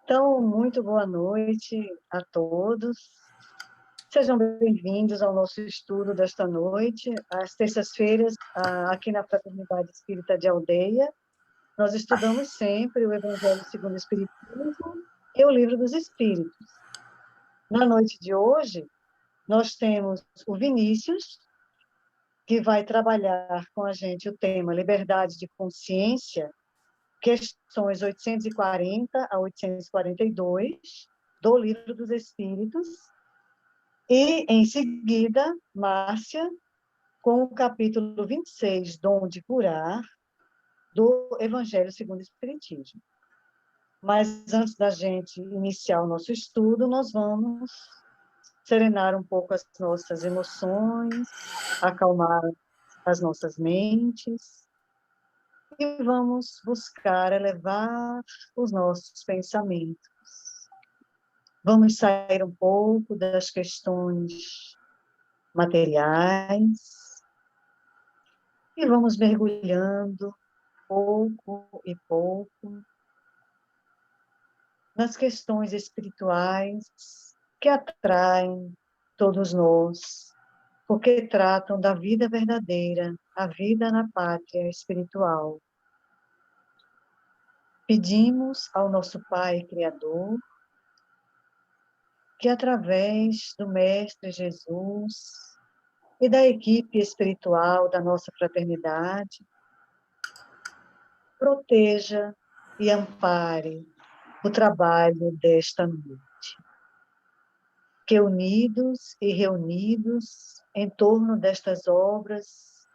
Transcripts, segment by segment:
Então, muito boa noite a todos. Sejam bem-vindos ao nosso estudo desta noite. Às terças-feiras, aqui na Fraternidade Espírita de Aldeia, nós estudamos sempre o Evangelho segundo o Espiritismo e o Livro dos Espíritos. Na noite de hoje, nós temos o Vinícius, que vai trabalhar com a gente o tema Liberdade de Consciência, questões 840 a 842, do Livro dos Espíritos, e, em seguida, Márcia, com o capítulo 26, Dom de Curar, do Evangelho segundo o Espiritismo. Mas, antes da gente iniciar o nosso estudo, nós vamos serenar um pouco as nossas emoções, acalmar as nossas mentes, e vamos buscar elevar os nossos pensamentos. Vamos sair um pouco das questões materiais e vamos mergulhando pouco e pouco nas questões espirituais que atraem todos nós, porque tratam da vida verdadeira, a vida na pátria espiritual. Pedimos ao nosso Pai Criador que, através do Mestre Jesus e da equipe espiritual da nossa fraternidade, proteja e ampare o trabalho desta noite. Que, unidos e reunidos em torno destas obras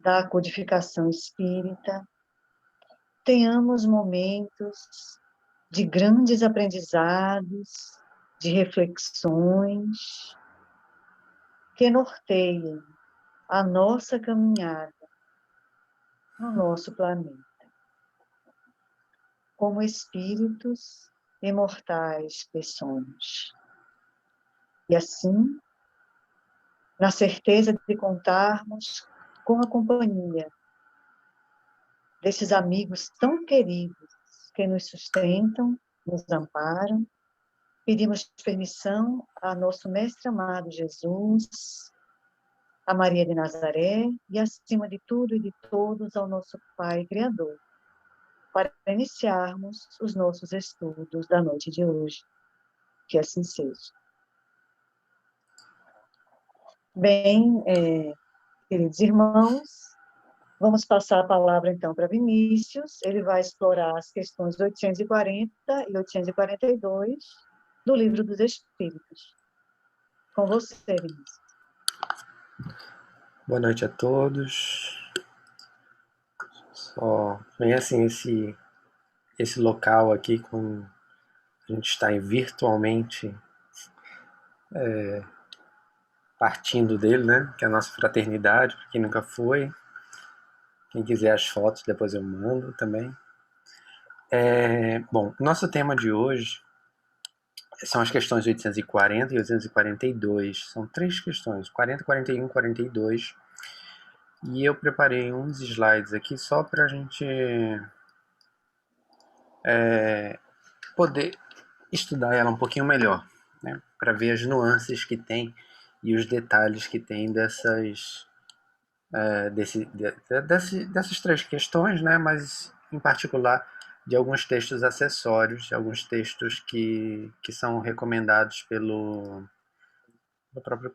da codificação espírita, tenhamos momentos de grandes aprendizados, de reflexões, que norteiem a nossa caminhada no nosso planeta, como espíritos imortais que somos. E assim, na certeza de contarmos com a companhia desses amigos tão queridos que nos sustentam, nos amparam, pedimos permissão a nosso Mestre amado Jesus, a Maria de Nazaré e, acima de tudo e de todos, ao nosso Pai Criador, para iniciarmos os nossos estudos da noite de hoje. Que assim seja. Bem, queridos irmãos, vamos passar a palavra, então, para Vinícius. Ele vai explorar as questões 840 e 842 do Livro dos Espíritos. Com você, Vinícius. Boa noite a todos. Só conhecem esse local aqui, a gente está virtualmente partindo dele, né? Que é a nossa fraternidade, para quem nunca foi. Quem quiser as fotos, depois eu mando também. Bom, nosso tema de hoje são as questões 840 e 842. São três questões, 40, 41 e 42. E eu preparei uns slides aqui só para a gente poder estudar ela um pouquinho melhor, né? Para ver as nuances que tem e os detalhes que tem dessas três questões, né? Mas em particular de alguns textos acessórios, alguns textos que são recomendados pelo próprio,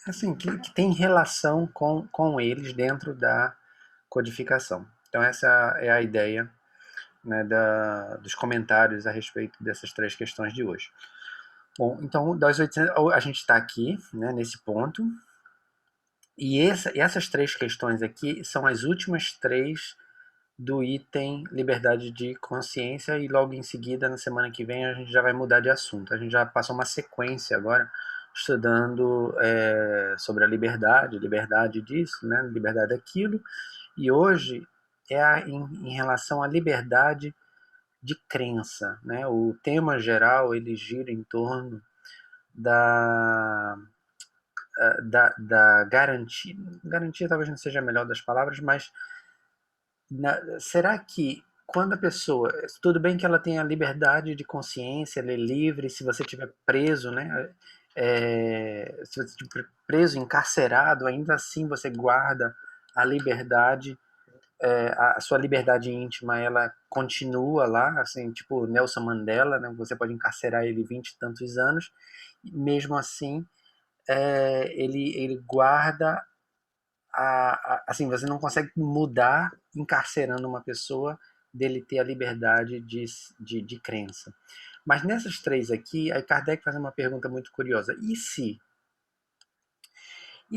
assim, que tem relação com eles dentro da codificação. Então essa é a ideia, né, dos comentários a respeito dessas três questões de hoje. Bom, então das 800, a gente está aqui, né, nesse ponto, e essas três questões aqui são as últimas três do item liberdade de consciência, e logo em seguida, na semana que vem, a gente já vai mudar de assunto. A gente já passou uma sequência agora estudando sobre a liberdade disso, né, liberdade daquilo, e hoje em relação à liberdade de crença, né? O tema geral ele gira em torno da garantia talvez não seja a melhor das palavras, mas será que quando a pessoa, tudo bem que ela tem a liberdade de consciência, ela é livre, se você estiver preso, né, se você estiver preso, encarcerado, ainda assim você guarda a liberdade, a sua liberdade íntima, ela continua lá, assim, tipo Nelson Mandela, né, você pode encarcerar ele 20 e tantos anos, e mesmo assim, ele guarda assim, você não consegue mudar encarcerando uma pessoa dele ter a liberdade de crença. Mas nessas três aqui, aí Kardec faz uma pergunta muito curiosa. E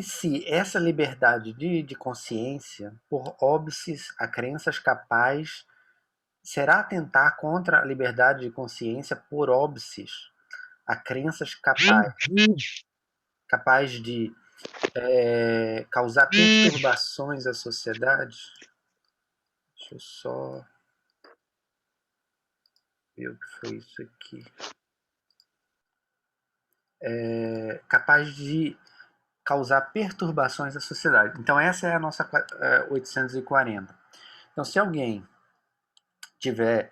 se essa liberdade de consciência, por óbices a crenças capaz, será atentar contra a liberdade de consciência por óbices a crenças capaz de causar perturbações à sociedade? Deixa eu só ver o que foi isso aqui. Capaz de causar perturbações à sociedade. Então essa é a nossa 840. Então se alguém tiver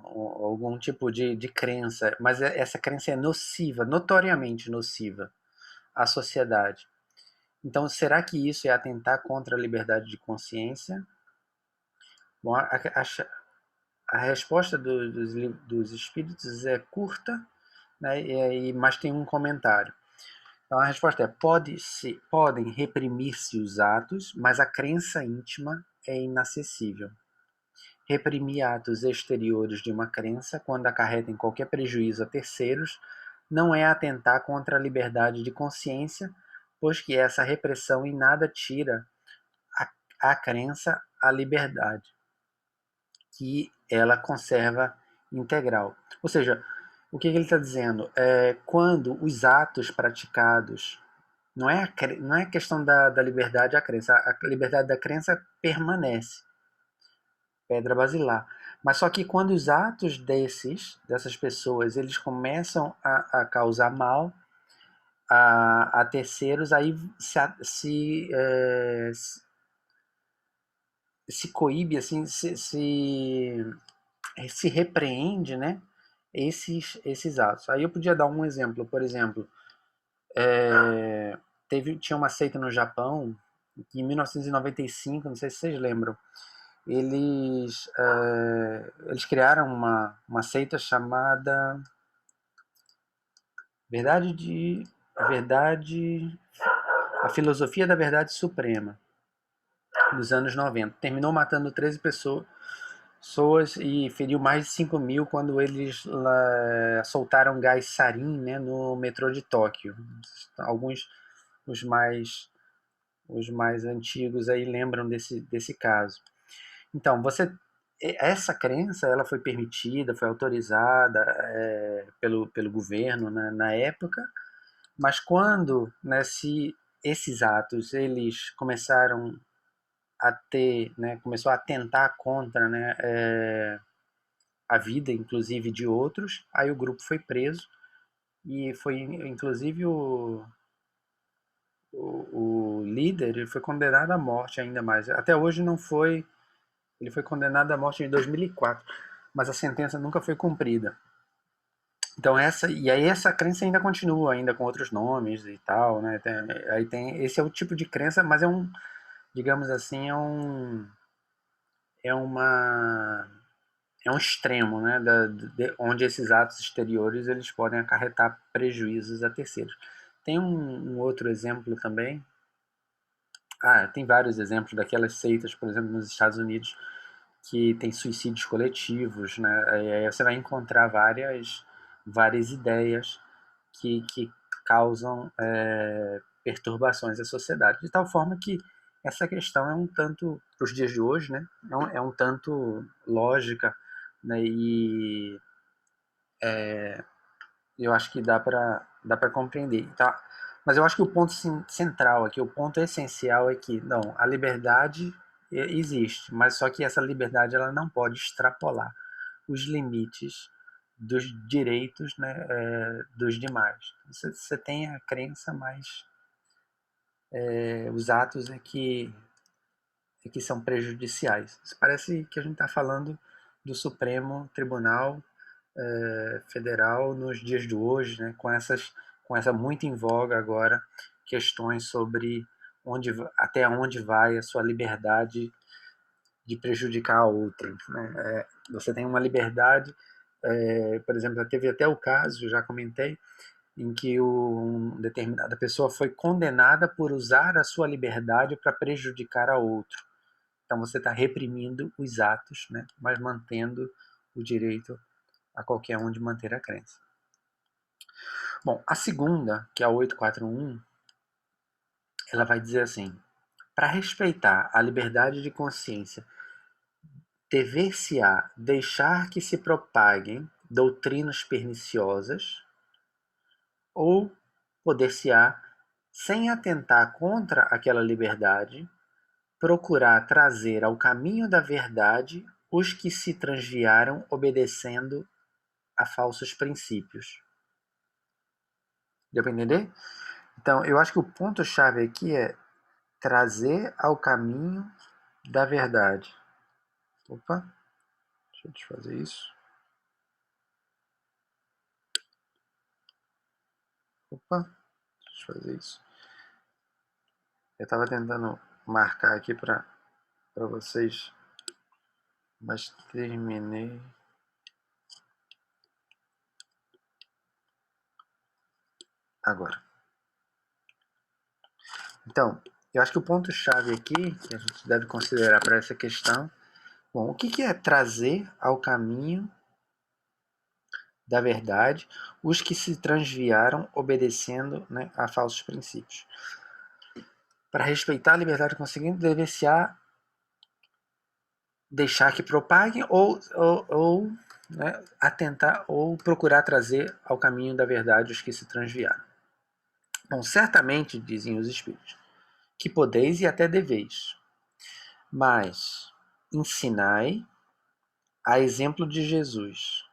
algum tipo de crença, mas essa crença é nociva, notoriamente nociva à sociedade. Então será que isso é atentar contra a liberdade de consciência? Bom, a resposta dos espíritos é curta, né, mas tem um comentário. Então a resposta é: podem reprimir-se os atos, mas a crença íntima é inacessível. Reprimir atos exteriores de uma crença, quando acarretem qualquer prejuízo a terceiros, não é atentar contra a liberdade de consciência, pois que essa repressão em nada tira a crença a liberdade, que ela conserva integral. Ou seja, o que ele está dizendo? Quando os atos praticados não é questão da liberdade da crença. A liberdade da crença permanece, pedra basilar. Mas só que quando os atos dessas pessoas, eles começam a causar mal a terceiros, aí se coíbe, assim, se repreende, né, esses atos. Aí eu podia dar um exemplo, por exemplo, tinha uma seita no Japão que em 1995, não sei se vocês lembram, eles criaram uma seita chamada Verdade, a Filosofia da Verdade Suprema, nos anos 90. Terminou matando 13 pessoas e feriu mais de 5 mil quando eles soltaram gás sarin, né, no metrô de Tóquio. Alguns, os mais, os mais antigos aí lembram desse caso. Então, essa crença ela foi permitida, foi autorizada pelo governo, né, na época, mas quando, né, se esses atos eles começaram a ter, né, começou a atentar contra, né, a vida, inclusive de outros, aí o grupo foi preso e foi, inclusive o líder ele foi condenado à morte ainda mais. Até hoje não foi. Ele foi condenado à morte em 2004, mas a sentença nunca foi cumprida. Então essa crença ainda continua, ainda com outros nomes e tal, né? Esse é o tipo de crença, mas digamos assim, é uma é um extremo, né? Onde esses atos exteriores eles podem acarretar prejuízos a terceiros. Tem um outro exemplo também. Tem vários exemplos daquelas seitas, por exemplo, nos Estados Unidos, que tem suicídios coletivos, né? Aí você vai encontrar várias ideias que causam perturbações à sociedade, de tal forma que essa questão é um tanto, para os dias de hoje, né? É um tanto lógica, né? E eu acho que dá para compreender, tá? Mas eu acho que o ponto central aqui, o ponto essencial é que não, a liberdade existe, mas só que essa liberdade ela não pode extrapolar os limites dos direitos, né, dos demais. Você tem a crença, mas os atos é que e que são prejudiciais. Isso parece que a gente está falando do Supremo Tribunal Federal nos dias de hoje, né, com essa muito em voga agora questões sobre até onde vai a sua liberdade de prejudicar a outra. Né? Você tem uma liberdade, por exemplo, já teve até o caso, já comentei, em que uma determinada pessoa foi condenada por usar a sua liberdade para prejudicar a outro. Então você está reprimindo os atos, né, mas mantendo o direito a qualquer um de manter a crença. Bom, a segunda, que é a 841, ela vai dizer assim: para respeitar a liberdade de consciência, dever-se-á deixar que se propaguem doutrinas perniciosas ou poder-se-á, sem atentar contra aquela liberdade, procurar trazer ao caminho da verdade os que se transviaram obedecendo a falsos princípios. Deu para entender? Então, eu acho que o ponto-chave aqui é trazer ao caminho da verdade. Opa, deixa eu desfazer isso. Opa, deixa eu fazer isso. Eu estava tentando marcar aqui para vocês, mas terminei. Agora. Então, eu acho que o ponto-chave aqui, que a gente deve considerar para essa questão, bom, o que é trazer ao caminho da verdade os que se transviaram obedecendo, né, a falsos princípios? Para respeitar a liberdade conseguinte, dever-se-á deixar que propaguem ou né, atentar ou procurar trazer ao caminho da verdade os que se transviaram. Bom, certamente, dizem os Espíritos, que podeis e até deveis, mas ensinai a exemplo de Jesus,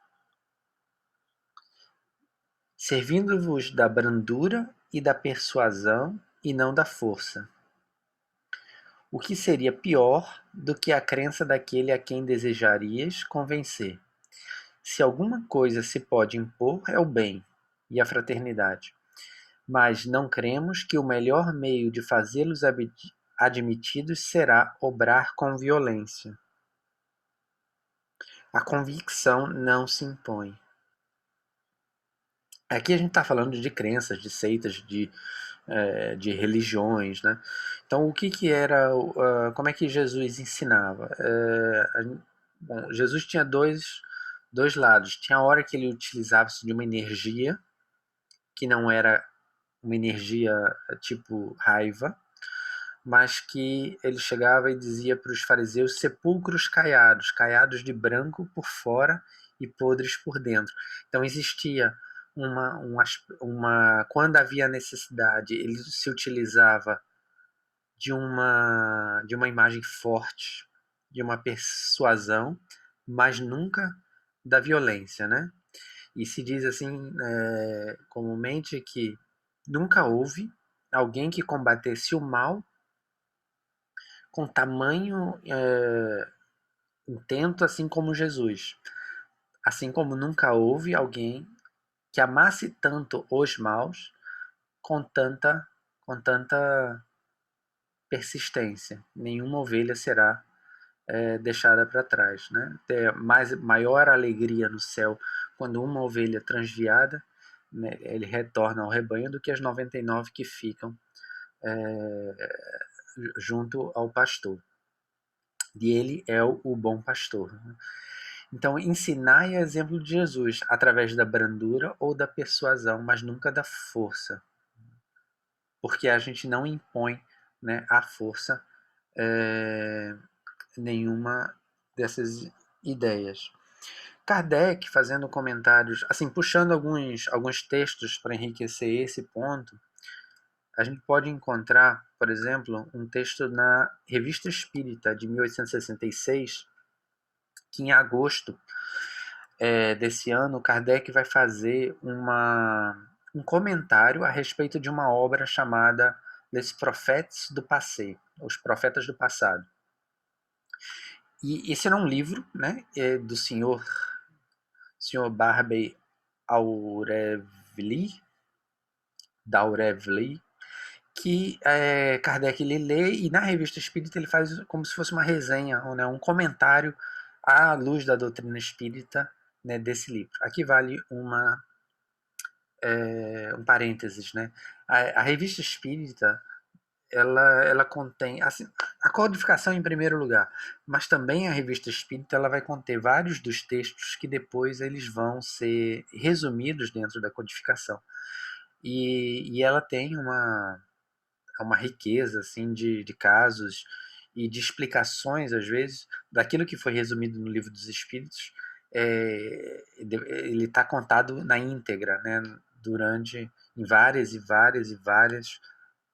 servindo-vos da brandura e da persuasão e não da força. O que seria pior do que a crença daquele a quem desejarias convencer? Se alguma coisa se pode impor, é o bem e a fraternidade. Mas não cremos que o melhor meio de fazê-los admitidos será obrar com violência. A convicção não se impõe. Aqui a gente está falando de crenças, de seitas, de religiões, né? Então, o que era, como é que Jesus ensinava? Bom, Jesus tinha dois lados. Tinha a hora que ele utilizava-se de uma energia, que não era uma energia tipo raiva, mas que ele chegava e dizia para os fariseus: sepulcros caiados, caiados de branco por fora e podres por dentro. Então existia quando havia necessidade, ele se utilizava de uma imagem forte, de uma persuasão, mas nunca da violência, né? E se diz assim, comumente, que nunca houve alguém que combatesse o mal com tamanho intento, assim como Jesus. Assim como nunca houve alguém que amasse tanto os maus com tanta persistência. Nenhuma ovelha será deixada para trás. Né? Maior alegria no céu quando uma ovelha transviada, né, ele retorna ao rebanho, do que as 99 que ficam junto ao pastor. E ele é o bom pastor. Né? Então, ensinai a exemplo de Jesus, através da brandura ou da persuasão, mas nunca da força. Porque a gente não impõe, né, a força nenhuma dessas ideias. Kardec, fazendo comentários, assim, puxando alguns textos para enriquecer esse ponto, a gente pode encontrar, por exemplo, um texto na Revista Espírita de 1866, que em agosto desse ano, Kardec vai fazer um comentário a respeito de uma obra chamada Les Prophètes du Passé, Os Profetas do Passado. E esse era um livro, né, do senhor Barbey Aurevilly, D'Aurevilly, que Kardec ele lê, e na Revista Espírita ele faz como se fosse uma resenha, ou, né, um comentário à luz da doutrina espírita, né, desse livro. Aqui vale um parênteses, né? A Revista Espírita ela contém assim, a codificação em primeiro lugar, mas também a Revista Espírita ela vai conter vários dos textos que depois eles vão ser resumidos dentro da codificação. E ela tem uma riqueza assim de casos e de explicações, às vezes, daquilo que foi resumido no Livro dos Espíritos. Ele está contado na íntegra, né, durante em várias e várias e várias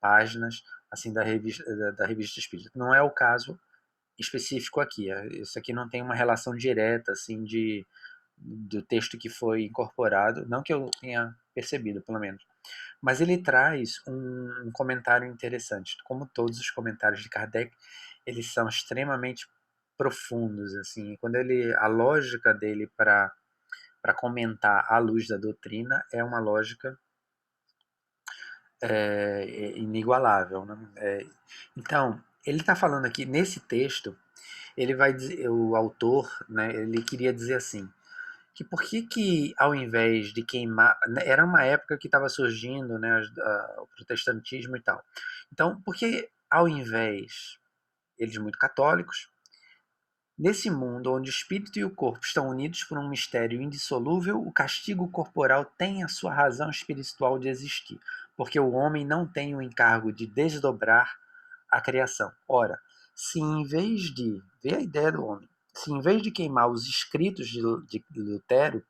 páginas assim da revista Espírita. Não é o caso específico aqui. Isso aqui não tem uma relação direta assim do texto que foi incorporado, não que eu tenha percebido, pelo menos. Mas ele traz um comentário interessante. Como todos os comentários de Kardec, eles são extremamente profundos, assim. Quando a lógica dele para comentar à luz da doutrina é uma lógica inigualável, né? Então, ele está falando aqui nesse texto, ele vai dizer, o autor, né? Ele queria dizer assim, que por que ao invés de queimar, era uma época que estava surgindo, né, o protestantismo e tal. Então, por que ao invés, eles muito católicos, nesse mundo onde o espírito e o corpo estão unidos por um mistério indissolúvel, o castigo corporal tem a sua razão espiritual de existir, porque o homem não tem o encargo de desdobrar a criação. Ora, se em vez de, vê a ideia do homem, se em vez de queimar os escritos de Lutero,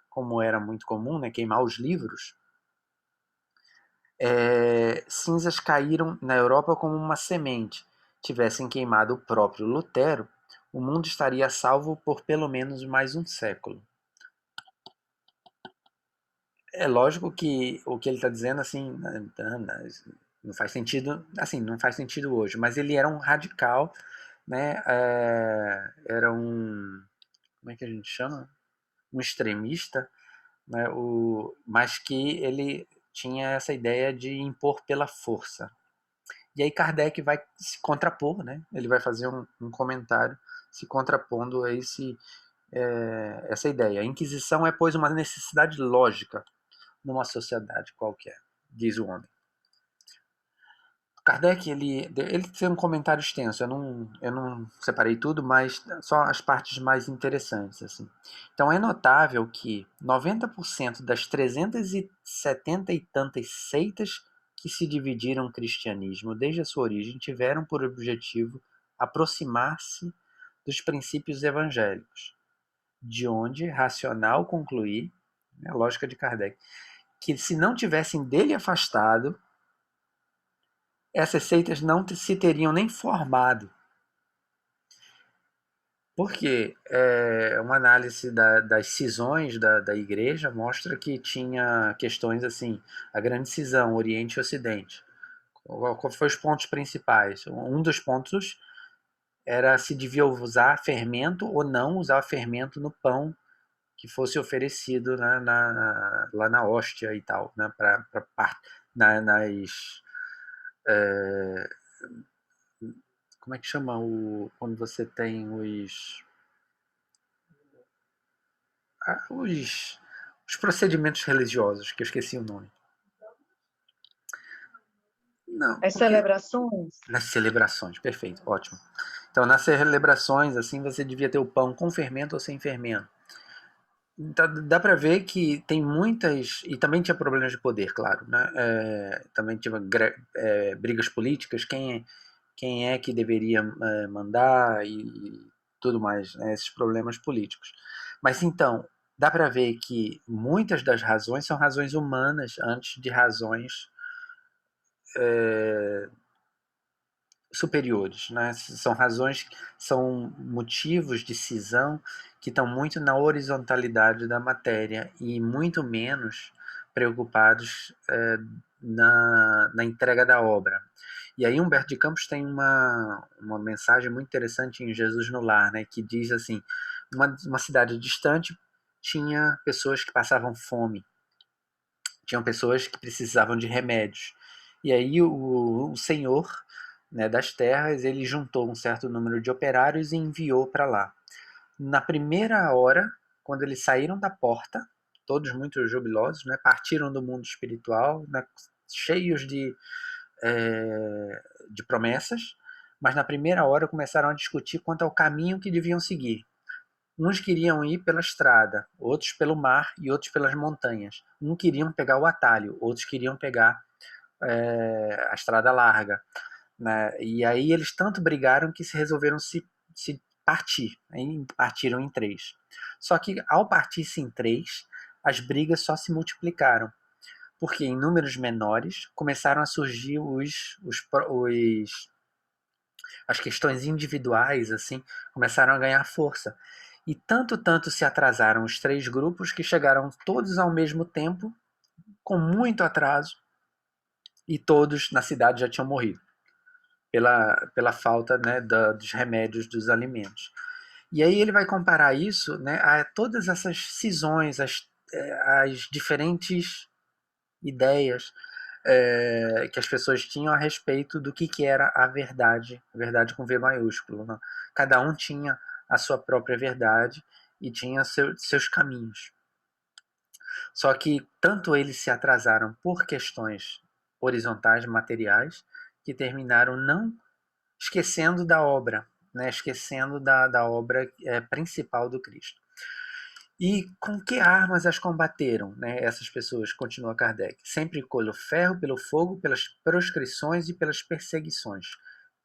como era muito comum, né, queimar os livros, cinzas caíram na Europa como uma semente. Tivessem queimado o próprio Lutero, o mundo estaria salvo por pelo menos mais um século. É lógico que o que ele está dizendo assim não faz sentido, assim, não faz sentido hoje, mas ele era um radical, né? Era como é que a gente chama? Um extremista, né, mas que ele tinha essa ideia de impor pela força. E aí Kardec vai se contrapor, né? Ele vai fazer um comentário se contrapondo a essa ideia. A Inquisição é, pois, uma necessidade lógica numa sociedade qualquer, diz o homem. Kardec, ele tem um comentário extenso, eu não separei tudo, mas só as partes mais interessantes. Assim. Então é notável que 90% das 370 e tantas seitas que se dividiram o cristianismo desde a sua origem tiveram por objetivo aproximar-se dos princípios evangélicos, de onde racional concluir, a lógica de Kardec, que se não tivessem dele afastado, essas seitas não se teriam nem formado. Porque uma análise das cisões da igreja mostra que tinha questões assim, a grande cisão, Oriente e Ocidente. Qual foram os pontos principais? Um dos pontos era se devia usar fermento ou não usar fermento no pão que fosse oferecido lá na hóstia e tal, né, nas como é que chama quando você tem os procedimentos religiosos, que eu esqueci o nome. Não, As porque celebrações? nas celebrações, perfeito, ótimo. Então, nas celebrações, assim, você devia ter o pão com fermento ou sem fermento. Então, dá para ver que tem muitas. E também tinha problemas de poder, claro. Né? Também tinha brigas políticas, quem é que deveria mandar e tudo mais, né? Esses problemas políticos. Mas então, dá para ver que muitas das razões são razões humanas antes de razões superiores, né? São razões, são motivos de cisão que estão muito na horizontalidade da matéria e muito menos preocupados na entrega da obra. E aí Humberto de Campos tem uma mensagem muito interessante em Jesus no Lar, né, que diz assim, uma cidade distante tinha pessoas que passavam fome, tinham pessoas que precisavam de remédios. E aí o senhor, né, das terras, ele juntou um certo número de operários e enviou para lá. Na primeira hora, quando eles saíram da porta, todos muito jubilosos, né, partiram do mundo espiritual, né, cheios de promessas, mas na primeira hora começaram a discutir quanto ao caminho que deviam seguir. Uns queriam ir pela estrada, outros pelo mar e outros pelas montanhas. Uns queriam pegar o atalho, outros queriam pegar a estrada larga. Né? E aí eles tanto brigaram que se resolveram se partir. Aí partiram em três. Só que ao partir-se em três, as brigas só se multiplicaram. Porque em números menores começaram a surgir as questões individuais assim começaram a ganhar força. E tanto se atrasaram os três grupos que chegaram todos ao mesmo tempo, com muito atraso, e todos na cidade já tinham morrido pela falta, né, dos remédios, dos alimentos. E aí ele vai comparar isso, né, a todas essas cisões, as diferentes ideias que as pessoas tinham a respeito do que era a verdade com V maiúsculo. Né? Cada um tinha a sua própria verdade e tinha seus caminhos. Só que tanto eles se atrasaram por questões horizontais, materiais, que terminaram não esquecendo da obra, né? Esquecendo da obra principal do Cristo. E com que armas as combateram, né, essas pessoas? Continua Kardec. Sempre pelo ferro, pelo fogo, pelas proscrições e pelas perseguições.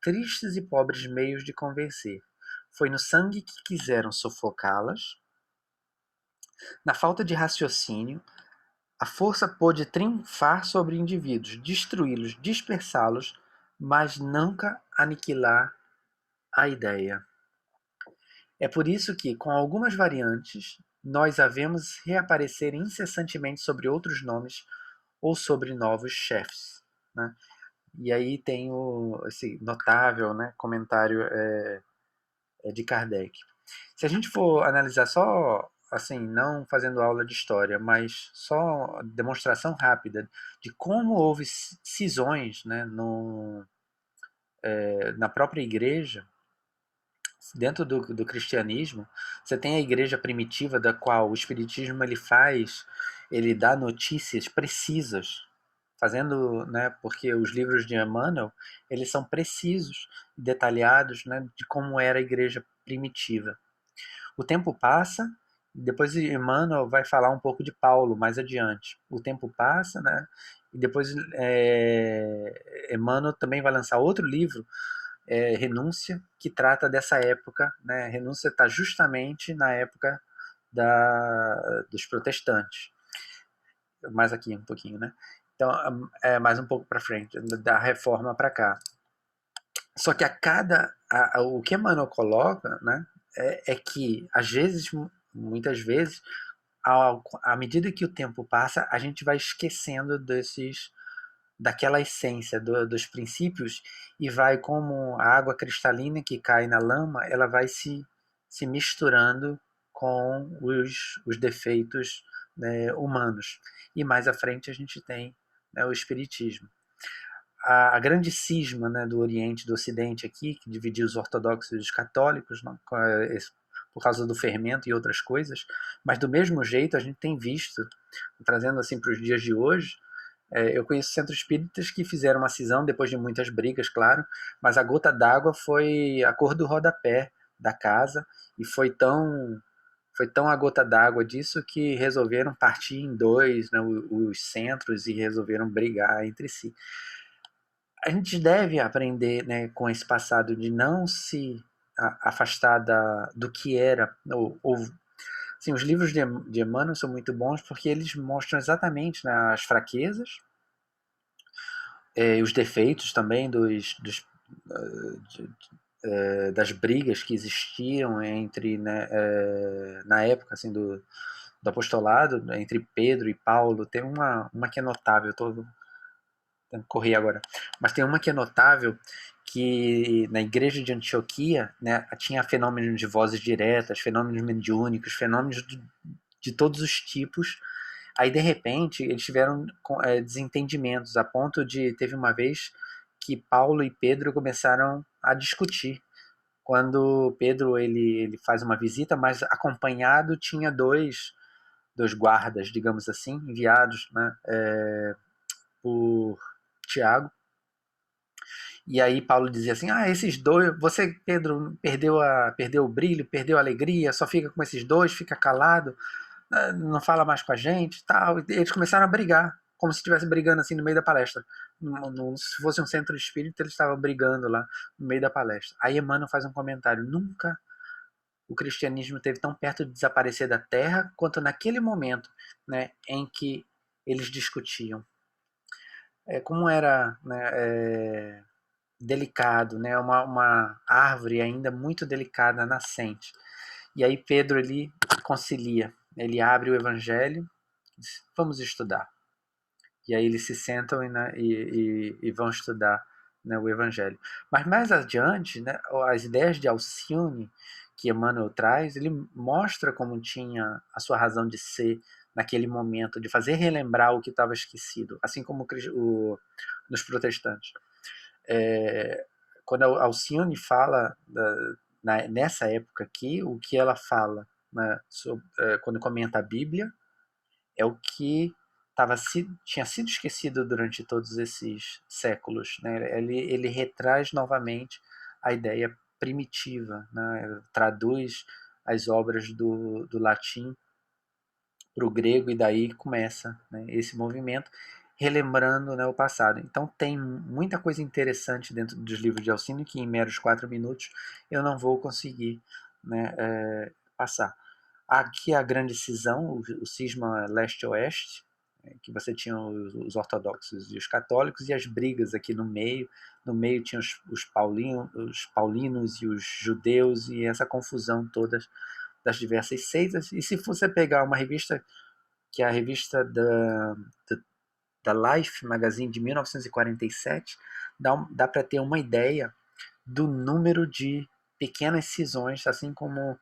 Tristes e pobres meios de convencer. Foi no sangue que quiseram sufocá-las. Na falta de raciocínio, a força pôde triunfar sobre indivíduos, destruí-los, dispersá-los, mas nunca aniquilar a ideia. É por isso que, com algumas variantes, nós a vemos reaparecer incessantemente sobre outros nomes ou sobre novos chefes. Né? E aí tem esse notável, né, comentário de Kardec. Se a gente for analisar só, assim, não fazendo aula de história, mas só demonstração rápida de como houve cisões, né, na própria igreja, dentro do cristianismo, você tem a igreja primitiva, da qual o espiritismo ele dá notícias precisas, fazendo, né, porque os livros de Emmanuel, eles são precisos, detalhados, né, de como era a igreja primitiva. O tempo passa, depois Emmanuel vai falar um pouco de Paulo mais adiante. O tempo passa, né, e depois Emmanuel também vai lançar outro livro, Renúncia, que trata dessa época. Né? Renúncia está justamente na época dos protestantes. Mais aqui um pouquinho, né? Então, mais um pouco para frente, da reforma para cá. Só que o que Emmanuel coloca, né, é que, às vezes, muitas vezes, à medida que o tempo passa, a gente vai esquecendo daquela essência dos princípios, e vai, como a água cristalina que cai na lama, ela vai se misturando com os defeitos, né, humanos. E mais à frente a gente tem, né, o espiritismo. A grande cisma, né, do Oriente e do Ocidente aqui, que dividia os ortodoxos e os católicos, né, por causa do fermento e outras coisas, mas do mesmo jeito a gente tem visto, trazendo assim para os dias de hoje, eu conheço centros espíritas que fizeram uma cisão depois de muitas brigas, claro, mas a gota d'água foi a cor do rodapé da casa, e foi tão a gota d'água disso que resolveram partir em dois, né, os centros, e resolveram brigar entre si. A gente deve aprender, né, com esse passado, de não se afastar do que era, assim, os livros de Emmanuel são muito bons porque eles mostram exatamente, né, as fraquezas, os defeitos também das brigas que existiam entre, né, na época assim, do apostolado, né, entre Pedro e Paulo. Tem uma que é notável, tenho que correr agora, mas tem uma que é notável, que na igreja de Antioquia, né, tinha fenômenos de vozes diretas, fenômenos mediúnicos, fenômenos de todos os tipos. Aí, de repente, eles tiveram desentendimentos, a ponto de, teve uma vez que Paulo e Pedro começaram a discutir. Quando Pedro ele faz uma visita, mas acompanhado tinha dois guardas, digamos assim, enviados, né, por Tiago. E aí Paulo dizia assim: esses dois, você, Pedro, perdeu o brilho, perdeu a alegria, só fica com esses dois, fica calado, não fala mais com a gente, tal. E eles começaram a brigar, como se estivesse brigando assim no meio da palestra. Se fosse um centro espírita, eles estavam brigando lá no meio da palestra. Aí Emmanuel faz um comentário: nunca o cristianismo esteve tão perto de desaparecer da Terra quanto naquele momento, né, em que eles discutiam. Como era, né, delicado, né, uma árvore ainda muito delicada, nascente. E aí Pedro ele concilia, ele abre o Evangelho, diz, vamos estudar. E aí eles se sentam e vão estudar, né, o Evangelho. Mas mais adiante, né, as ideias de Alcione que Emmanuel traz, ele mostra como tinha a sua razão de ser naquele momento, de fazer relembrar o que estava esquecido, assim como nos protestantes. Quando a Alcione fala nessa época aqui, o que ela fala, né, quando comenta a Bíblia, é o que tinha sido esquecido durante todos esses séculos. Né? Ele retraz novamente a ideia primitiva, né? Traduz as obras do latim para o grego, e daí começa, né, esse movimento, relembrando, né, o passado. Então tem muita coisa interessante dentro dos livros de Alcino que em meros 4 minutos eu não vou conseguir, né, passar. Aqui a grande cisão, o cisma leste-oeste, que você tinha os ortodoxos e os católicos, e as brigas aqui no meio. No meio tinha os paulinos e os judeus, e essa confusão toda das diversas seitas. E se você pegar uma revista, que é a revista da Life Magazine de 1947, dá para ter uma ideia do número de pequenas cisões, assim como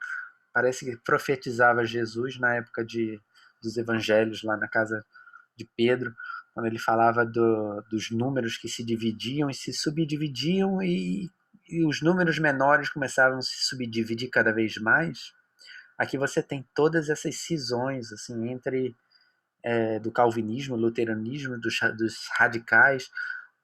parece que profetizava Jesus na época dos evangelhos, lá na casa de Pedro, quando ele falava dos números que se dividiam e se subdividiam, e os números menores começavam a se subdividir cada vez mais. Aqui você tem todas essas cisões assim, entre do calvinismo, luteranismo, dos radicais,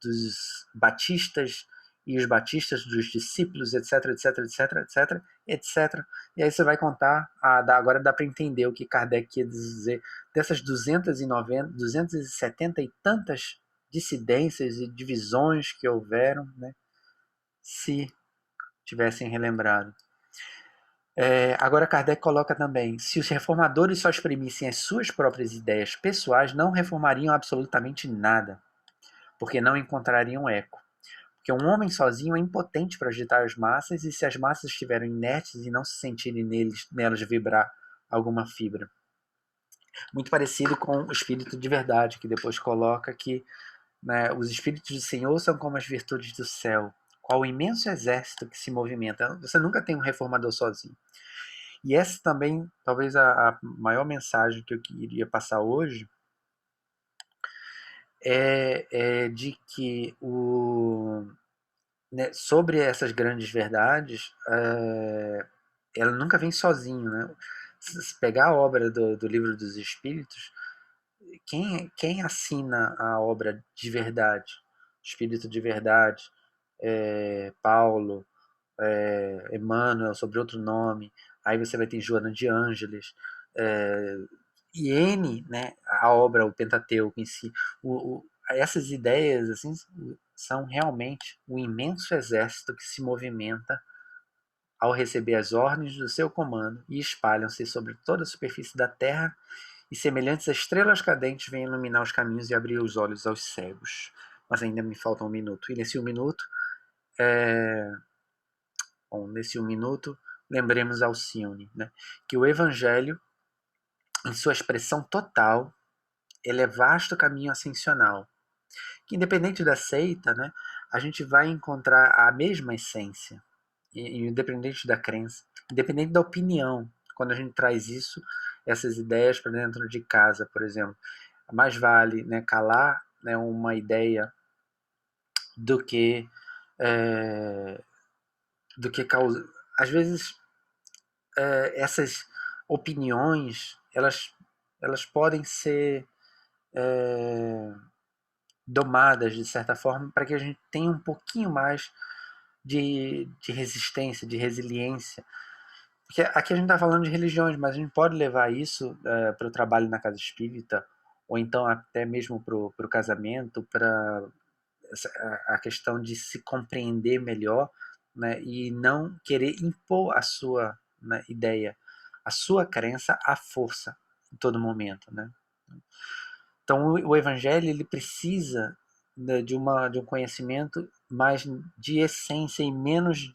dos batistas e os batistas, dos discípulos, etc, etc, etc, etc, etc. E aí você vai contar, agora dá para entender o que Kardec quer dizer dessas 270 e tantas dissidências e divisões que houveram, né, se tivessem relembrado. Agora Kardec coloca também: se os reformadores só exprimissem as suas próprias ideias pessoais, não reformariam absolutamente nada, porque não encontrariam eco. Porque um homem sozinho é impotente para agitar as massas, e se as massas estiverem inertes e não se sentirem nelas vibrar alguma fibra. Muito parecido com o espírito de verdade, que depois coloca que, né, os espíritos do Senhor são como as virtudes do céu, qual o imenso exército que se movimenta. Você nunca tem um reformador sozinho. E essa também, talvez a maior mensagem que eu queria passar hoje, é de que né, sobre essas grandes verdades, ela nunca vem sozinho. Né? Se pegar a obra do Livro dos Espíritos, quem assina a obra de verdade? Espírito de verdade, Paulo, Emmanuel, sobre outro nome. Aí você vai ter Joana de Ângeles, e N, né, a obra, o Pentateuco em si. Essas ideias assim são realmente o imenso exército que se movimenta ao receber as ordens do seu comando, e espalham-se sobre toda a superfície da terra, e semelhantes a estrelas cadentes vêm iluminar os caminhos e abrir os olhos aos cegos. Mas ainda me falta 1 minuto. E nesse 1 minuto, lembremos Alcione, né, que o Evangelho, em sua expressão total, ele é vasto caminho ascensional, que independente da seita, né, a gente vai encontrar a mesma essência, independente da crença, independente da opinião. Quando a gente traz isso, essas ideias para dentro de casa, por exemplo, mais vale, né, calar, né, uma ideia do que causar. Às vezes essas opiniões elas podem ser domadas de certa forma para que a gente tenha um pouquinho mais de resistência, de resiliência. Porque aqui a gente está falando de religiões, mas a gente pode levar isso para o trabalho na casa espírita, ou então até mesmo para o casamento, para a questão de se compreender melhor, né, e não querer impor a sua, né, ideia, a sua crença à força em todo momento, né? Então o evangelho ele precisa, né, de um conhecimento mais de essência e menos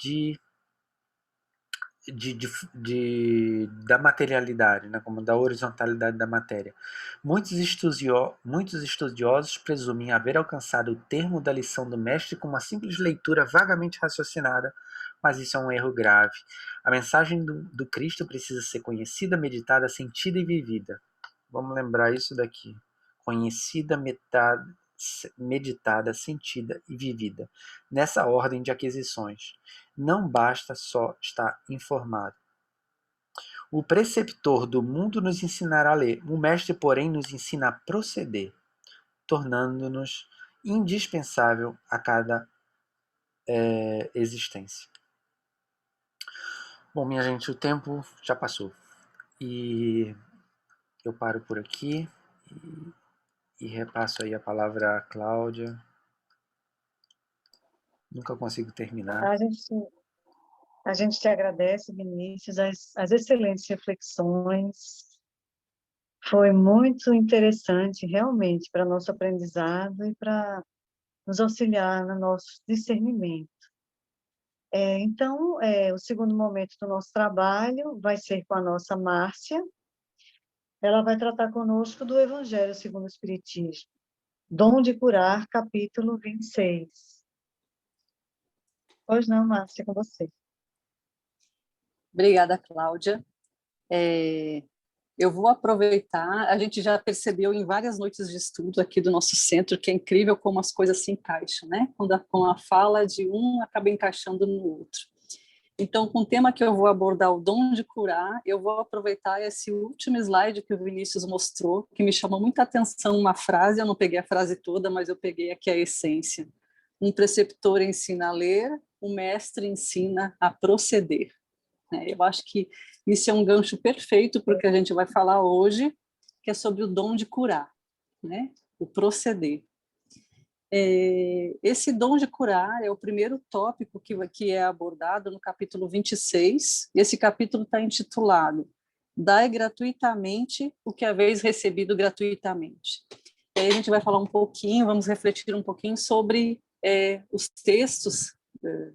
da materialidade, né, como da horizontalidade da matéria. Muitos estudiosos presumem haver alcançado o termo da lição do mestre com uma simples leitura vagamente raciocinada, mas isso é um erro grave. A mensagem do Cristo precisa ser conhecida, meditada, sentida e vivida. Vamos lembrar isso daqui. Conhecida, meditada, sentida e vivida, nessa ordem de aquisições. Não basta só estar informado. O preceptor do mundo nos ensinará a ler, o mestre, porém, nos ensina a proceder, tornando-nos indispensável a cada existência. Bom, minha gente, o tempo já passou. E eu paro por aqui e repasso aí a palavra à Cláudia. Nunca consigo terminar. A gente te agradece, Vinícius, as excelentes reflexões. Foi muito interessante, realmente, para nosso aprendizado e para nos auxiliar no nosso discernimento. Então, o segundo momento do nosso trabalho vai ser com a nossa Márcia. Ela vai tratar conosco do Evangelho segundo o Espiritismo. Dom de Curar, capítulo 26. Pois não, Márcia, com você. Obrigada, Cláudia. Eu vou aproveitar, a gente já percebeu em várias noites de estudo aqui do nosso centro que é incrível como as coisas se encaixam, né? Com a fala de um acaba encaixando no outro. Então, com o tema que eu vou abordar, o dom de curar, eu vou aproveitar esse último slide que o Vinícius mostrou, que me chamou muita atenção uma frase, eu não peguei a frase toda, mas eu peguei aqui a essência. Um preceptor ensina a ler, o mestre ensina a proceder. Eu acho que isso é um gancho perfeito para o que a gente vai falar hoje, que é sobre o dom de curar, né? O proceder. Esse dom de curar é o primeiro tópico que é abordado no capítulo 26. Esse capítulo está intitulado Dai gratuitamente o que haveis recebido gratuitamente. E aí a gente vai falar um pouquinho, vamos refletir um pouquinho sobre os textos